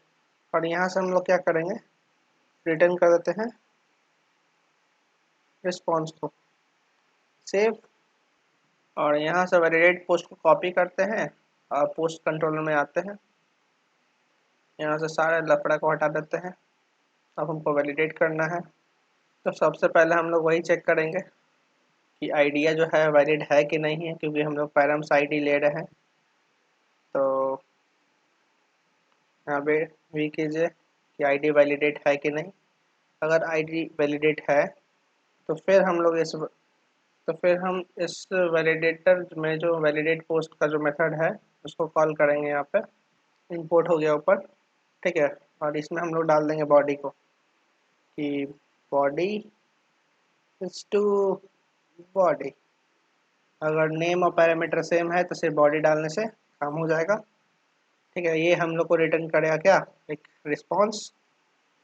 और यहाँ से हम लोग क्या करेंगे, रिटर्न कर देते हैं रिस्पॉन्स को सेव। और यहाँ से वैलिडेट पोस्ट को कॉपी करते हैं और पोस्ट कंट्रोलर में आते हैं, यहाँ से सारे लफड़ा को हटा देते हैं। अब हमको वैलिडेट करना है, तो सबसे पहले हम लोग वही चेक करेंगे कि आइडिया जो है वैलिड है कि नहीं है, क्योंकि हम लोग पैरम्स आईडी ले रहे हैं। तो यहाँ पे वी कीजिए कि आईडी वैलिडेट है कि नहीं। अगर आईडी वैलिडेट है तो फिर हम लोग हम इस वैलिडेटर में जो वैलिडेट पोस्ट का जो मेथड है उसको कॉल करेंगे। यहाँ पे इंपोर्ट हो गया ऊपर। ठीक है, और इसमें हम लोग डाल देंगे बॉडी को कि बॉडी इज टू बॉडी। अगर नेम और पैरामीटर सेम है तो सिर्फ बॉडी डालने से काम हो जाएगा। ठीक है, ये हम लोग को रिटर्न करेगा क्या, एक रिस्पॉन्स।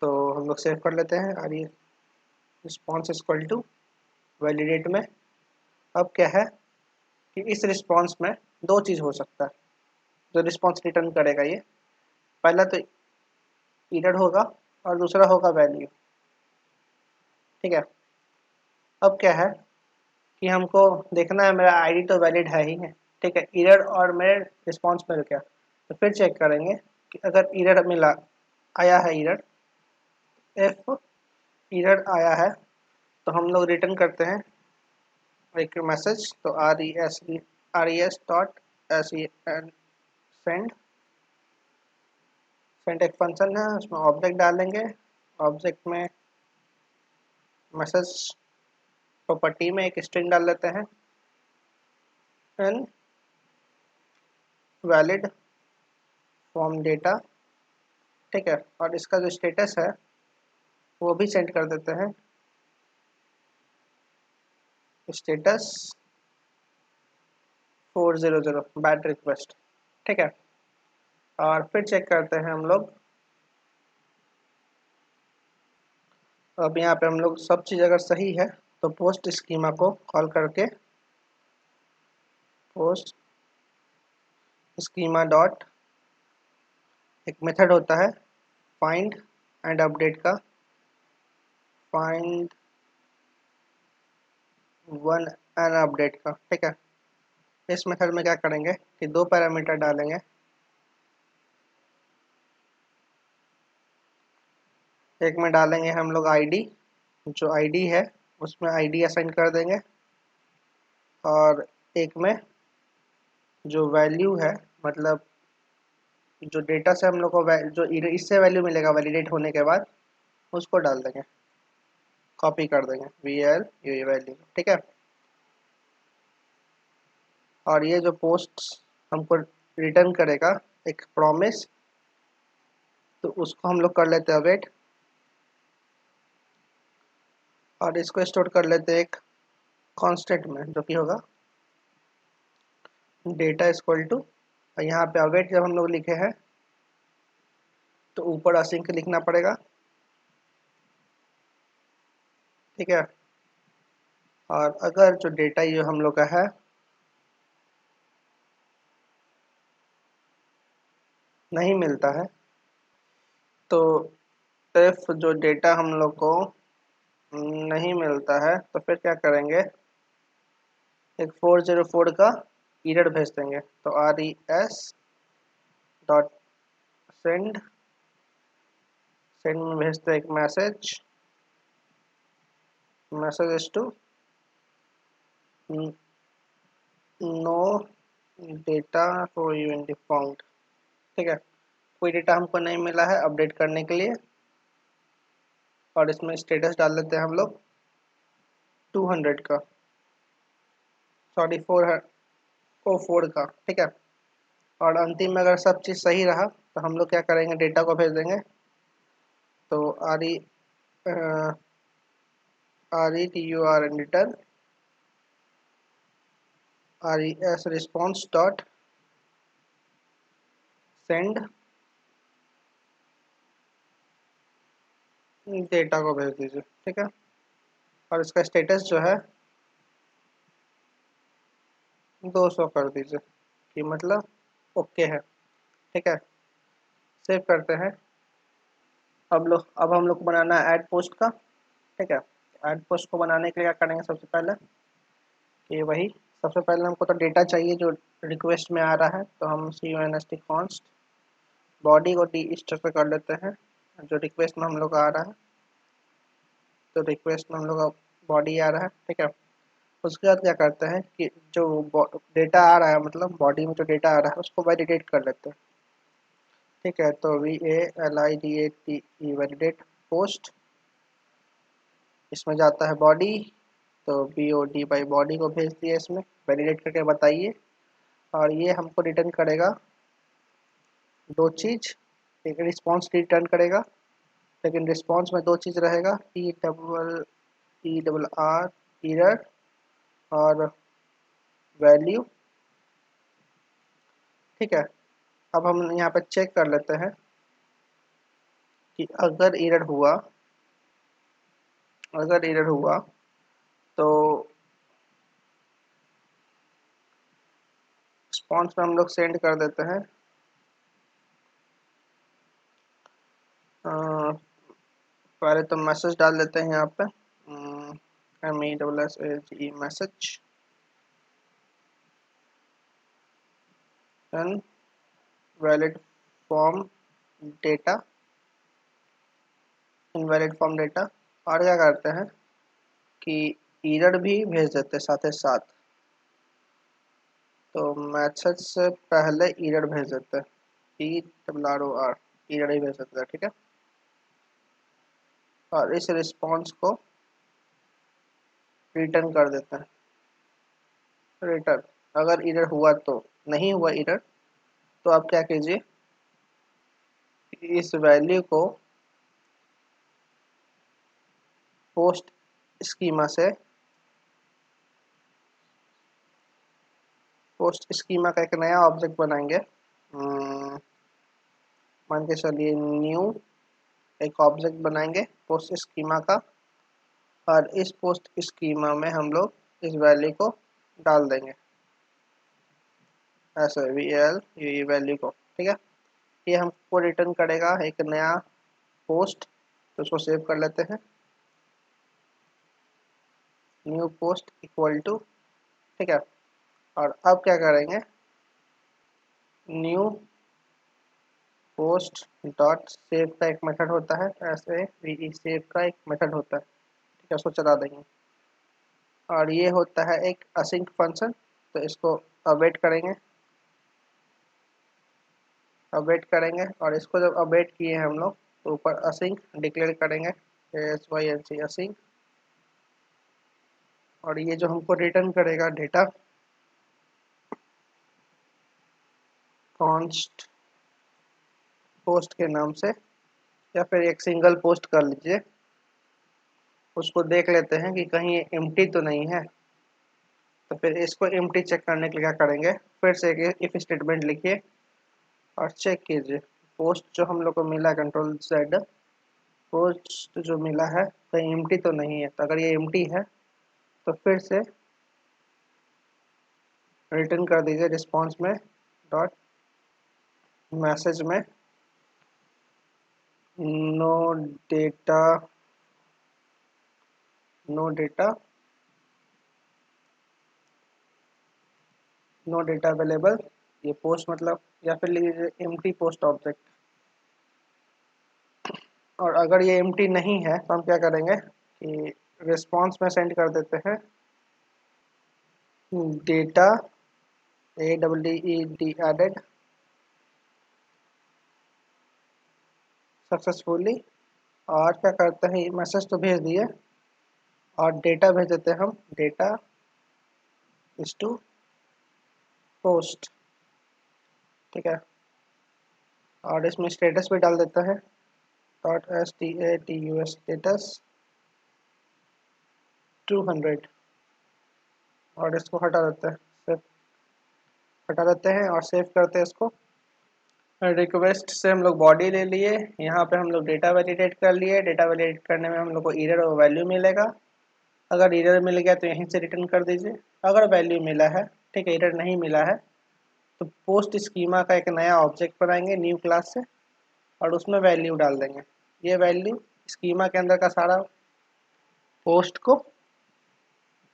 तो हम लोग सेव कर लेते हैं और ये रिस्पॉन्स इक्वल टू वैलिडेट में। अब क्या है कि इस रिस्पॉन्स में दो चीज़ हो सकता है जो रिस्पॉन्स रिटर्न करेगा ये, पहला तो एरर होगा और दूसरा होगा वैल्यू। ठीक है, अब क्या है कि हमको देखना है मेरा आईडी तो वैलिड है ही है। ठीक है, एरर और मेरे रिस्पॉन्स में क्या, तो फिर चेक करेंगे कि अगर एरर मिला आया है, एरर एरर आया है तो हम लोग रिटर्न करते हैं एक मैसेज। तो res डॉट सेंड एक फंक्शन है, उसमें ऑब्जेक्ट डालेंगे। ऑब्जेक्ट में मैसेज प्रॉपर्टी में एक स्ट्रिंग डाल लेते हैं एन वैलिड फ्रॉम डेटा। ठीक है, और इसका जो स्टेटस है वो भी सेंड कर देते हैं, स्टेटस 400 बैड रिक्वेस्ट। ठीक है, और फिर चेक करते हैं हम लोग। अब यहाँ पे हम लोग सब चीज़ अगर सही है तो पोस्ट स्कीमा को कॉल करके पोस्ट स्कीमा डॉट एक मेथड होता है फाइंड एंड अपडेट का, फाइंड वन एन अपडेट का, ठीक है। इस मेथड में क्या करेंगे कि दो पैरामीटर डालेंगे। एक में डालेंगे हम लोग आईडी, जो आईडी है उसमें आईडी असाइन कर देंगे, और एक में जो वैल्यू है, मतलब जो डेटा से हम लोग को जो इससे वैल्यू मिलेगा वैलिडेट होने के बाद, उसको डाल देंगे, कॉपी कर देंगे वी एल ये वैल्यू, ठीक है। और ये जो पोस्ट हमको रिटर्न करेगा एक प्रॉमिस, तो उसको हम लोग कर लेते हैं वेट, और इसको स्टोर कर लेते हैं एक कांस्टेंट में, जो कि होगा डेटा इक्वल टू, यहाँ पे अवेट जब हम लोग लिखे हैं तो ऊपर असिंक लिखना पड़ेगा, ठीक है। और अगर जो डेटा ये हम लोग का है नहीं मिलता है, तो इफ जो डेटा हम लोग को नहीं मिलता है तो फिर क्या करेंगे, एक 404 का एरर भेज देंगे। तो res.send, सेंड में भेजते हैं एक message to no data for you found, ठीक है। कोई डेटा हमको नहीं मिला है अपडेट करने के लिए, और इसमें स्टेटस डाल देते हैं हम लोग 200 का, सॉरी 404 का, ठीक है। और अंतिम में अगर सब चीज़ सही रहा तो हम लोग क्या करेंगे, डेटा को भेज देंगे। तो RETUR return res response dot send data को भेज दीजिए, ठीक है। और इसका स्टेटस जो है 200 कर दीजिए, कि मतलब ओके है, ठीक है। सेव करते हैं। अब हम लोग को बनाना है ऐड पोस्ट का, ठीक है। ऐड पोस्ट को बनाने के लिए क्या करेंगे, सबसे पहले कि वही, सबसे पहले हमको तो डेटा चाहिए जो रिक्वेस्ट में आ रहा है, तो हम const कॉन्स्ट बॉडी को डी स्ट्रक्चर कर लेते हैं, जो रिक्वेस्ट में हम लोग आ रहा है, तो रिक्वेस्ट में हम लोग का बॉडी आ रहा है, ठीक है। उसके बाद क्या करते हैं कि जो डेटा आ रहा है, मतलब बॉडी में जो डेटा आ रहा है उसको वैलिडेट कर लेते हैं, ठीक है। तो VALIDATE वैलिडेट पोस्ट, इसमें जाता है बॉडी, तो BOD बाई बॉडी को भेज दिया, इसमें वैलिडेट करके बताइए। और ये हमको रिटर्न करेगा दो चीज़, एक रिस्पॉन्स रिटर्न करेगा, लेकिन रिस्पॉन्स में दो चीज़ रहेगा, ERR एरर और वैल्यू, ठीक है। अब हम यहाँ पे चेक कर लेते हैं कि अगर एरर हुआ तो रिस्पॉन्स में हम लोग सेंड कर देते हैं पहले तो मैसेज डाल देते हैं यहाँ पे MESSAGE message and valid form data, invalid form data. और क्या करते हैं कि एरर भी भेज देते हैं साथ ही साथ, तो मैसेज से पहले एरर भेज देते हैं, ERROR एरर ही भेज देते हैं, ठीक है। और इस रिस्पॉन्स को रिटर्न कर देते हैं, रिटर्न। अगर एरर हुआ तो, नहीं हुआ एरर तो आप क्या कीजिए, इस वैल्यू को पोस्ट स्कीमा का एक नया ऑब्जेक्ट बनाएंगे, मान के चलिए न्यू, एक ऑब्जेक्ट बनाएंगे पोस्ट स्कीमा का, और इस पोस्ट स्कीमा में हम लोग इस वैल्यू को डाल देंगे, ऐसे VAL ये वैल्यू को, ठीक है। ये हमको रिटर्न करेगा एक नया पोस्ट, तो उसको सेव कर लेते हैं। न्यू पोस्ट इक्वल टू, ठीक है। और अब क्या करेंगे, न्यू पोस्ट डॉट सेव का एक मेथड होता है, ऐसे वी सेव का एक मेथड होता है, ठीक है, उसको चला देंगे। और ये होता है एक असिंक फंक्शन, तो इसको अवेट करेंगे, अवेट करेंगे। और इसको जब अवेट किए हम लोग तो ऊपर असिंक डिक्लेयर करेंगे, SYNC असिंक। और ये जो हमको रिटर्न करेगा डेटा कॉन्स्ट पोस्ट के नाम से, या फिर एक सिंगल पोस्ट कर लीजिए, उसको देख लेते हैं कि कहीं ये एम्प्टी तो नहीं है। तो फिर इसको एम्प्टी चेक करने के लिए क्या करेंगे, फिर से एक इफ स्टेटमेंट लिखिए और चेक कीजिए पोस्ट जो हम लोग को मिला Ctrl Z, पोस्ट जो मिला है कहीं एम्प्टी तो नहीं है। तो अगर ये एम्प्टी है तो फिर से रिटर्न कर दीजिए रिस्पॉन्स में डॉट मैसेज में no data, no data, no data available, ये पोस्ट मतलब, या फिर लीजिए एम्प्टी पोस्ट ऑब्जेक्ट। और अगर ये एम्प्टी नहीं है तो हम क्या करेंगे कि रिस्पॉन्स में सेंड कर देते हैं डेटा ADDED एडेड सक्सेसफुली। और क्या करते हैं, मैसेज तो भेज दिए और डेटा भेज देते हैं हम, डेटा इज टू पोस्ट, ठीक है। और इसमें स्टेटस भी डाल देता है डॉट STATUS स्टेटस 200। और इसको हटा देते हैं, सेव हटा देते हैं और सेव करते हैं इसको। रिक्वेस्ट से हम लोग बॉडी ले लिए, यहाँ पे हम लोग डेटा वैलिडेट कर लिए, डेटा वैलिडेट करने में हम लोग को एरर और वैल्यू मिलेगा। अगर एरर मिल गया तो यहीं से रिटर्न कर दीजिए, अगर वैल्यू मिला है, ठीक है, एरर नहीं मिला है तो पोस्ट स्कीमा का एक नया ऑब्जेक्ट बनाएंगे न्यू क्लास से और उसमें वैल्यू डाल देंगे। ये वैल्यू स्कीमा के अंदर का सारा पोस्ट को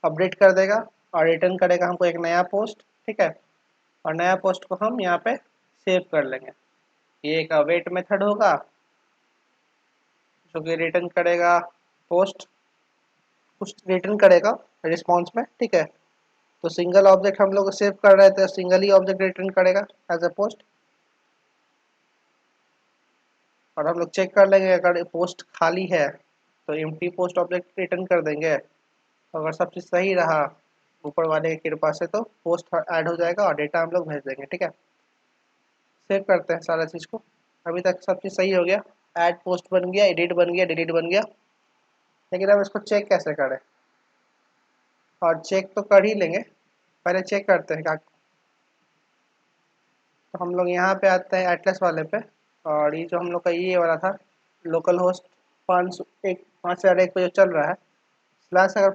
अपडेट कर देगा और रिटर्न करेगा हमको एक नया पोस्ट, ठीक है। और नया पोस्ट को हम यहाँ पे सेव कर लेंगे। ये एक अवेट मेथड होगा जो कि रिटर्न करेगा पोस्ट, कुछ रिटर्न करेगा रिस्पॉन्स में, ठीक है। तो सिंगल ऑब्जेक्ट हम लोग सेव कर रहे थे, सिंगल ही ऑब्जेक्ट रिटर्न करेगा एज ए पोस्ट। और हम लोग चेक कर लेंगे अगर पोस्ट खाली है तो एम्प्टी पोस्ट ऑब्जेक्ट रिटर्न कर देंगे। अगर सब चीज़ सही रहा ऊपर वाले की कृपा से तो पोस्ट ऐड हो जाएगा और डेटा हम लोग भेज देंगे, ठीक है। सेव करते हैं सारा चीज़ को। अभी तक सब चीज़ सही हो गया, ऐड पोस्ट बन गया, एडिट बन गया, डिलीट बन गया। लेकिन अब इसको चेक कैसे करें, और चेक तो कर ही लेंगे, पहले चेक करते हैं क्या। तो हम लोग यहाँ पे आते हैं एटलस वाले पे, और ये जो हम लोग का ये वाला था लोकल होस्ट 5,001 पे जो चल रहा है, स्लैश अगर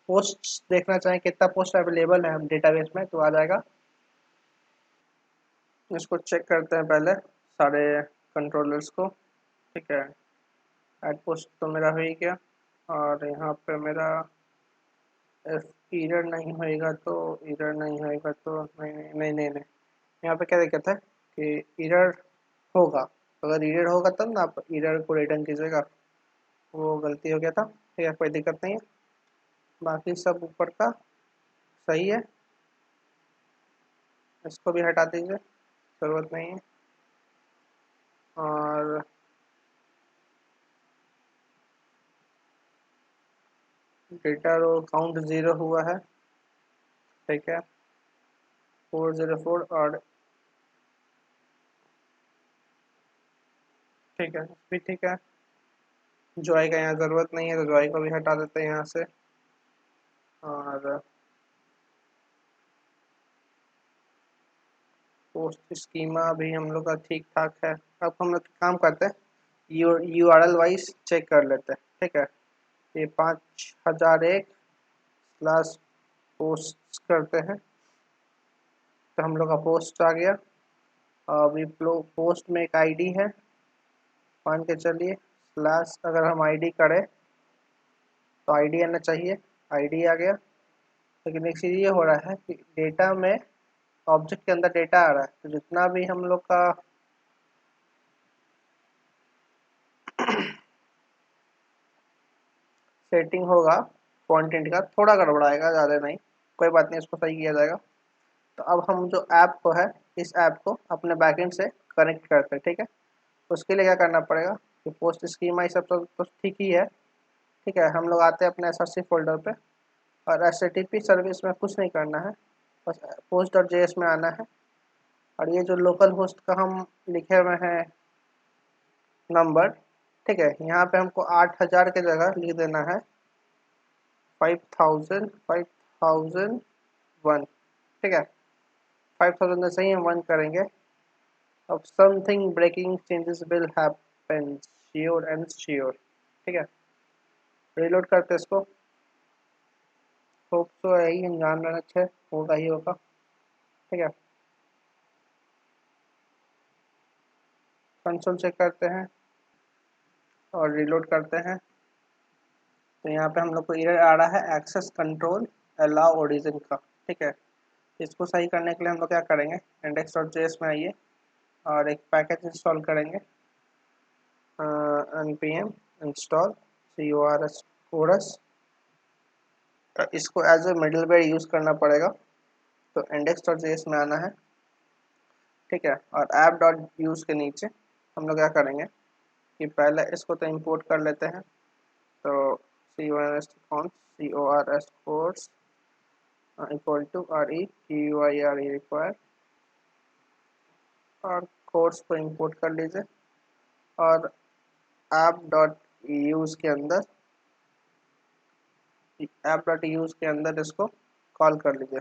पोस्ट देखना चाहें कितना पोस्ट अवेलेबल है हम डेटाबेस में तो आ जाएगा। इसको चेक करते हैं पहले सारे कंट्रोलर्स को, ठीक है। ऐड पोस्ट तो मेरा हो ही गया, और यहाँ पे मेरा एरर नहीं होएगा तो, एरर नहीं होएगा तो नहीं नहीं नहीं नहीं, नहीं। यहाँ पे क्या दिक्कत है कि एरर होगा, अगर एरर होगा तब ना आप एरर को रिटर्न कीजिएगा। वो गलती हो गया था, ठीक है, कोई दिक्कत नहीं है। बाकी सब ऊपर का सही है, इसको भी हटा दीजिए, ज़रूरत नहीं है। और डेटा रो काउंट 0 हुआ है, ठीक है, 404। और ठीक है, भी ठीक है। जॉय का यहाँ ज़रूरत नहीं है तो जॉय को भी हटा देते हैं यहाँ से। और पोस्ट स्कीमा भी हम लोग का ठीक ठाक है। अब हम लोग काम करते हैं, URL वाइज चेक कर लेते हैं, ठीक है। ये 5001 स्लैश पोस्ट करते हैं तो हम लोग का पोस्ट आ गया। अभी पोस्ट में एक आईडी है, मान के चलिए स्लैश अगर हम आईडी करें तो आईडी आना चाहिए, आईडी आ गया। लेकिन एक चीज़ ये हो रहा है कि डेटा में ऑब्जेक्ट के अंदर डेटा आ रहा है, तो जितना भी हम लोग का सेटिंग होगा कंटेंट का थोड़ा गड़बड़ाएगा, ज़्यादा नहीं, कोई बात नहीं, इसको सही किया जाएगा। तो अब हम जो ऐप को है, इस ऐप को अपने बैकएंड से कनेक्ट करते हैं, ठीक है। उसके लिए क्या करना पड़ेगा कि पोस्ट स्कीमा ये सब तो ठीक ही है, ठीक है। हम लोग आते हैं अपने SRC फोल्डर पे और HTTP सर्विस में कुछ नहीं करना है, बस post.js में आना है और ये जो लोकल होस्ट का हम लिखे हुए हैं नंबर, ठीक है, यहाँ पे हमको 8000 के जगह लिख देना है 5000 ठीक है। 5000 जैसे ही हम 1 करेंगे, अब something breaking changes will happen sure and sure, ठीक है। रीलोड करते हैं इसको, होप तो यही हम जान रहे अच्छे होगा ही होगा, ठीक है। कंसोल चेक करते हैं और रीलोड करते हैं, तो यहाँ पे हम लोग को एरर आ रहा है एक्सेस कंट्रोल अलाउ ओरिजिन का, ठीक है। इसको सही करने के लिए हम लोग क्या करेंगे, index.js में आइए और एक पैकेज इंस्टॉल करेंगे, npm install cors। इसको एज ए मिडलवेयर यूज़ करना पड़ेगा, तो index.js में आना है, ठीक है। और app.use के नीचे हम लोग क्या करेंगे कि पहले इसको तो इंपोर्ट कर लेते हैं, तो cors course equal to REQUIRE require, और कोर्स को इंपोर्ट कर लीजिए और app.use के अंदर इसको कॉल कर लीजिए,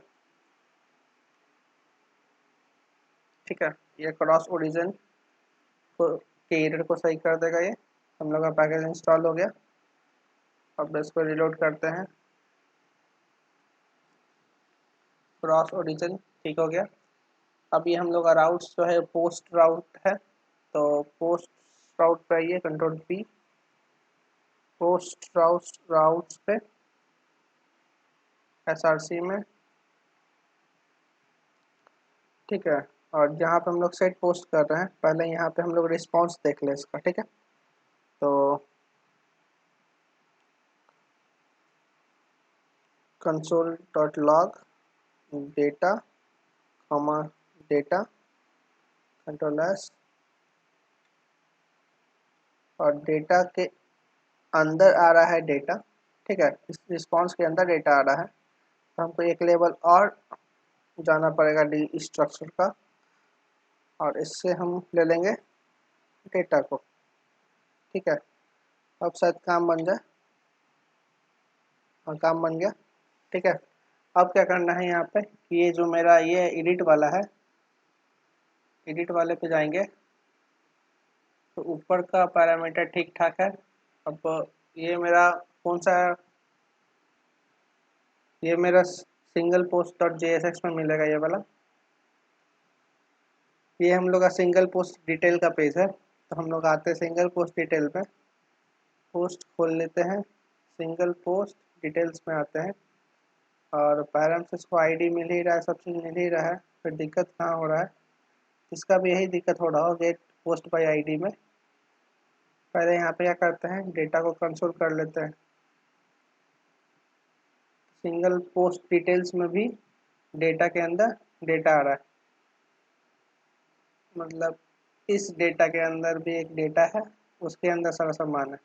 ठीक है। ये क्रॉस ओरिजिन को के एरर को सही कर देगा। ये हम लोग का पैकेज इंस्टॉल हो गया। अब इसको रिलोड करते हैं, क्रॉस ओरिजिन ठीक हो गया। अब ये हम लोग का राउट्स जो है पोस्ट राउट है, तो पोस्ट राउट पे आइए, कंट्रोल P, पोस्ट राउट्स पे SRC में, ठीक है। और जहाँ पे हम लोग सेट पोस्ट कर रहे हैं, पहले यहाँ पे हम लोग रिस्पॉन्स देख लें इसका, ठीक है। तो console.log data comma data control S, और डेटा के अंदर आ रहा है डेटा, ठीक है। इस रिस्पॉन्स के अंदर डेटा आ रहा है, तो हमको एक लेवल और जाना पड़ेगा डी स्ट्रक्चर का, और इससे हम ले लेंगे डेटा को, ठीक है। अब शायद काम बन जाए, और काम बन गया, ठीक है। अब क्या करना है यहाँ पे कि ये जो मेरा ये एडिट वाला है, एडिट वाले पे जाएंगे, तो ऊपर का पैरामीटर ठीक ठाक है। अब ये मेरा कौन सा है, ये मेरा सिंगल पोस्ट डॉट JSX में मिलेगा ये वाला। ये हम लोग का सिंगल पोस्ट डिटेल का पेज है, तो हम लोग आते हैं सिंगल पोस्ट डिटेल पे, पोस्ट खोल लेते हैं, सिंगल पोस्ट डिटेल्स में आते हैं, और पैरेंट्स को आईडी मिल ही रहा है, सब चीज़ मिल ही रहा है, फिर दिक्कत कहाँ हो रहा है, इसका भी यही दिक्कत हो रहा हो गेट पोस्ट बाई आईडी में। पहले यहाँ पे क्या करते हैं, डेटा को कंसोल कर लेते हैं, सिंगल पोस्ट डिटेल्स में भी डेटा के अंदर डेटा आ रहा है, मतलब इस डेटा के अंदर भी एक डेटा है, उसके अंदर सारा सामान है।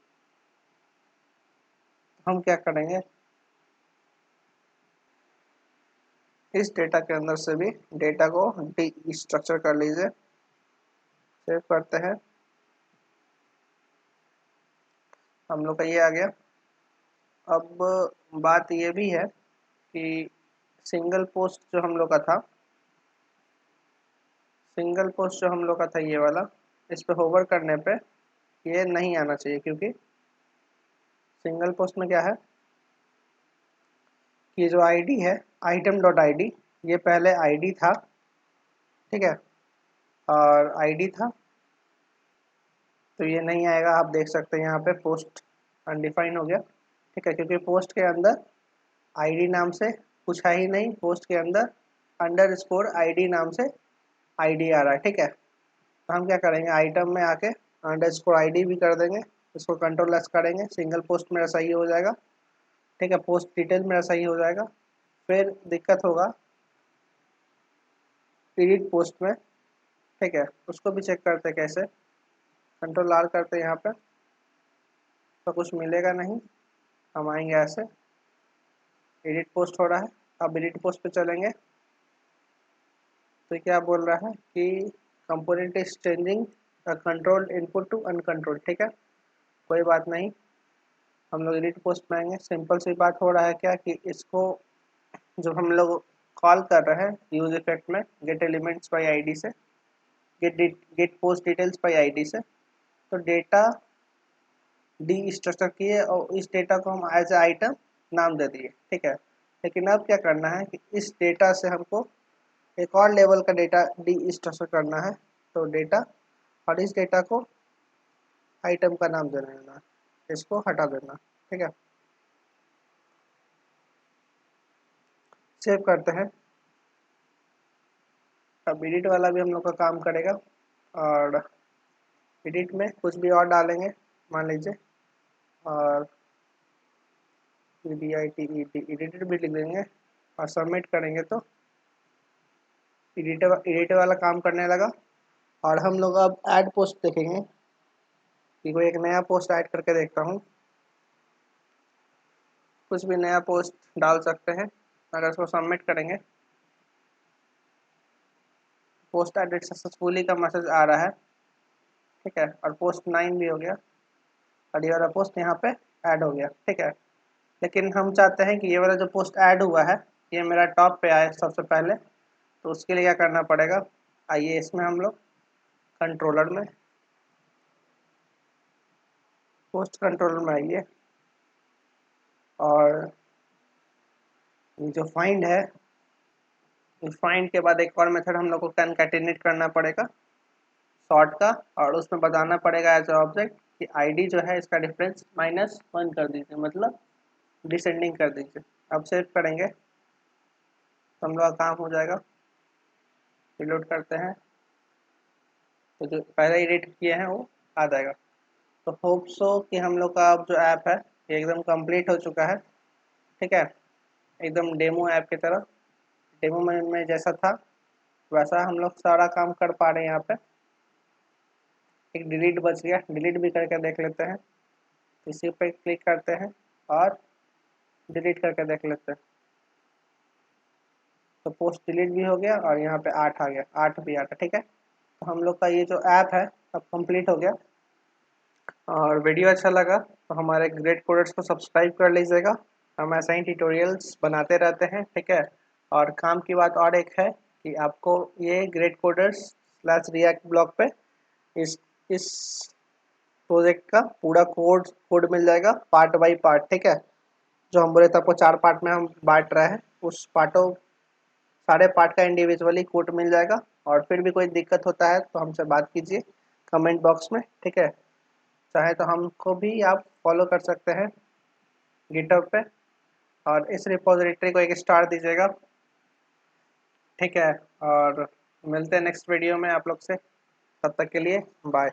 हम क्या करेंगे, इस डेटा के अंदर से भी डेटा को डी स्ट्रक्चर कर लीजिए, सेव करते हैं, हम लोग का ये आ गया। अब बात ये भी है कि सिंगल पोस्ट जो हम लोग का था, सिंगल पोस्ट जो हम लोग का था ये वाला, इस पे होवर करने पे ये नहीं आना चाहिए, क्योंकि सिंगल पोस्ट में क्या है कि जो आईडी है item.id, ये पहले आईडी था, ठीक है, और आईडी था, तो ये नहीं आएगा। आप देख सकते हैं यहाँ पे पोस्ट अनडिफाइन हो गया, ठीक है, क्योंकि पोस्ट के अंदर आईडी नाम से कुछ है ही नहीं, पोस्ट के अंदर अंडरस्कोर आईडी नाम से आईडी आ रहा है, ठीक है। तो हम क्या करेंगे, आइटम में आके अंडरस्कोर आईडी भी कर देंगे, इसको कंट्रोल एस करेंगे, सिंगल पोस्ट मेरा सही हो जाएगा, ठीक है। पोस्ट डिटेल मेरा सही हो जाएगा। फिर दिक्कत होगा एडिट पोस्ट में, ठीक है, उसको भी चेक करते कैसे, कंट्रोल आर करते यहाँ पे, तो कुछ मिलेगा नहीं। हम आएंगे ऐसे, एडिट पोस्ट हो रहा है, अब एडिट पोस्ट पे चलेंगे तो क्या बोल रहा है कि component is changing control input to uncontrol, ठीक है, कोई बात नहीं। हम लोग एडिट पोस्ट में आएंगे, सिंपल सी बात हो रहा है क्या कि इसको जब हम लोग कॉल कर रहे हैं यूज इफेक्ट में गेट एलिमेंट्स बाई आईडी से, gate post details by ID से, तो डेटा डी स्ट्रक्चर किए और इस डेटा को हम एज ए आइटम नाम दे दिए, ठीक है। लेकिन अब क्या करना है कि इस डेटा से हमको एक और लेवल का डेटा डी स्ट्रक्चर करना है, तो डेटा और इस डेटा को आइटम का नाम दे देना, इसको हटा देना, ठीक है। सेव करते हैं। अब एडिट वाला भी हम लोग का काम करेगा, और एडिट में कुछ भी और डालेंगे मान लीजिए, और एडिट भी लिख देंगे और सबमिट करेंगे तो एडिट वाला काम करने लगा। और हम लोग अब ऐड पोस्ट देखेंगे कि कोई एक नया पोस्ट ऐड करके देखता हूँ, कुछ भी नया पोस्ट डाल सकते हैं। अगर इसको सबमिट करेंगे, पोस्ट एडिट सक्सेसफुली का मैसेज आ रहा है, ठीक है, और पोस्ट 9 भी हो गया और ये वाला पोस्ट यहाँ पे ऐड हो गया, ठीक है। लेकिन हम चाहते हैं कि ये वाला जो पोस्ट ऐड हुआ है ये मेरा टॉप पे आए सबसे पहले, तो उसके लिए क्या करना पड़ेगा, आइए इसमें हम लोग कंट्रोलर में, पोस्ट कंट्रोलर में आइए, और ये जो फाइंड है, इस फाइंड के बाद एक और मेथड हम लोग को कनकैटिनेट करना पड़ेगा सॉर्ट का, और उसमें बताना पड़ेगा एज ऑब्जेक्ट कि आईडी जो है इसका डिफरेंस -1 कर दीजिए, मतलब डिसेंडिंग कर दीजिए। अब सेव करेंगे तो हम लोग का काम हो जाएगा। रिलोड करते हैं तो जो पहले एडिट किए हैं वो आ जाएगा। तो होप सो कि हम लोग का अब जो ऐप है ये एकदम कंप्लीट हो चुका है, ठीक है, एकदम डेमो ऐप की तरह, डेमो में जैसा था वैसा हम लोग सारा काम कर पा रहे हैं। यहाँ पे एक डिलीट बच गया, डिलीट भी करके देख लेते हैं, इसी पे क्लिक करते हैं और डिलीट करके देख लेते हैं। तो पोस्ट डिलीट भी हो गया और यहाँ पे 8 आ गया, 8 भी आता, ठीक है। तो हम लोग का ये जो ऐप है अब कंप्लीट हो गया। और वीडियो अच्छा लगा तो हमारे ग्रेट कोडर्स को सब्सक्राइब कर लीजिएगा, हम ऐसा ही ट्यूटोरियल्स बनाते रहते हैं, ठीक है। और काम की बात और एक है कि आपको ये ग्रेट कोडर्स / रिएक्ट ब्लॉग पे इस प्रोजेक्ट का पूरा कोड मिल जाएगा पार्ट बाई पार्ट, ठीक है। जो हम बोले थे आपको 4 पार्ट में हम बांट रहे हैं, उस पार्टों सारे पार्ट का इंडिविजुअली कोड मिल जाएगा। और फिर भी कोई दिक्कत होता है तो हमसे बात कीजिए कमेंट बॉक्स में, ठीक है। चाहे तो हमको भी आप फॉलो कर सकते हैं गिटहब पे, और इस रिपोजिटरी को एक स्टार दीजिएगा, ठीक है। और मिलते हैं नेक्स्ट वीडियो में आप लोग से, तब तक के लिए बाय।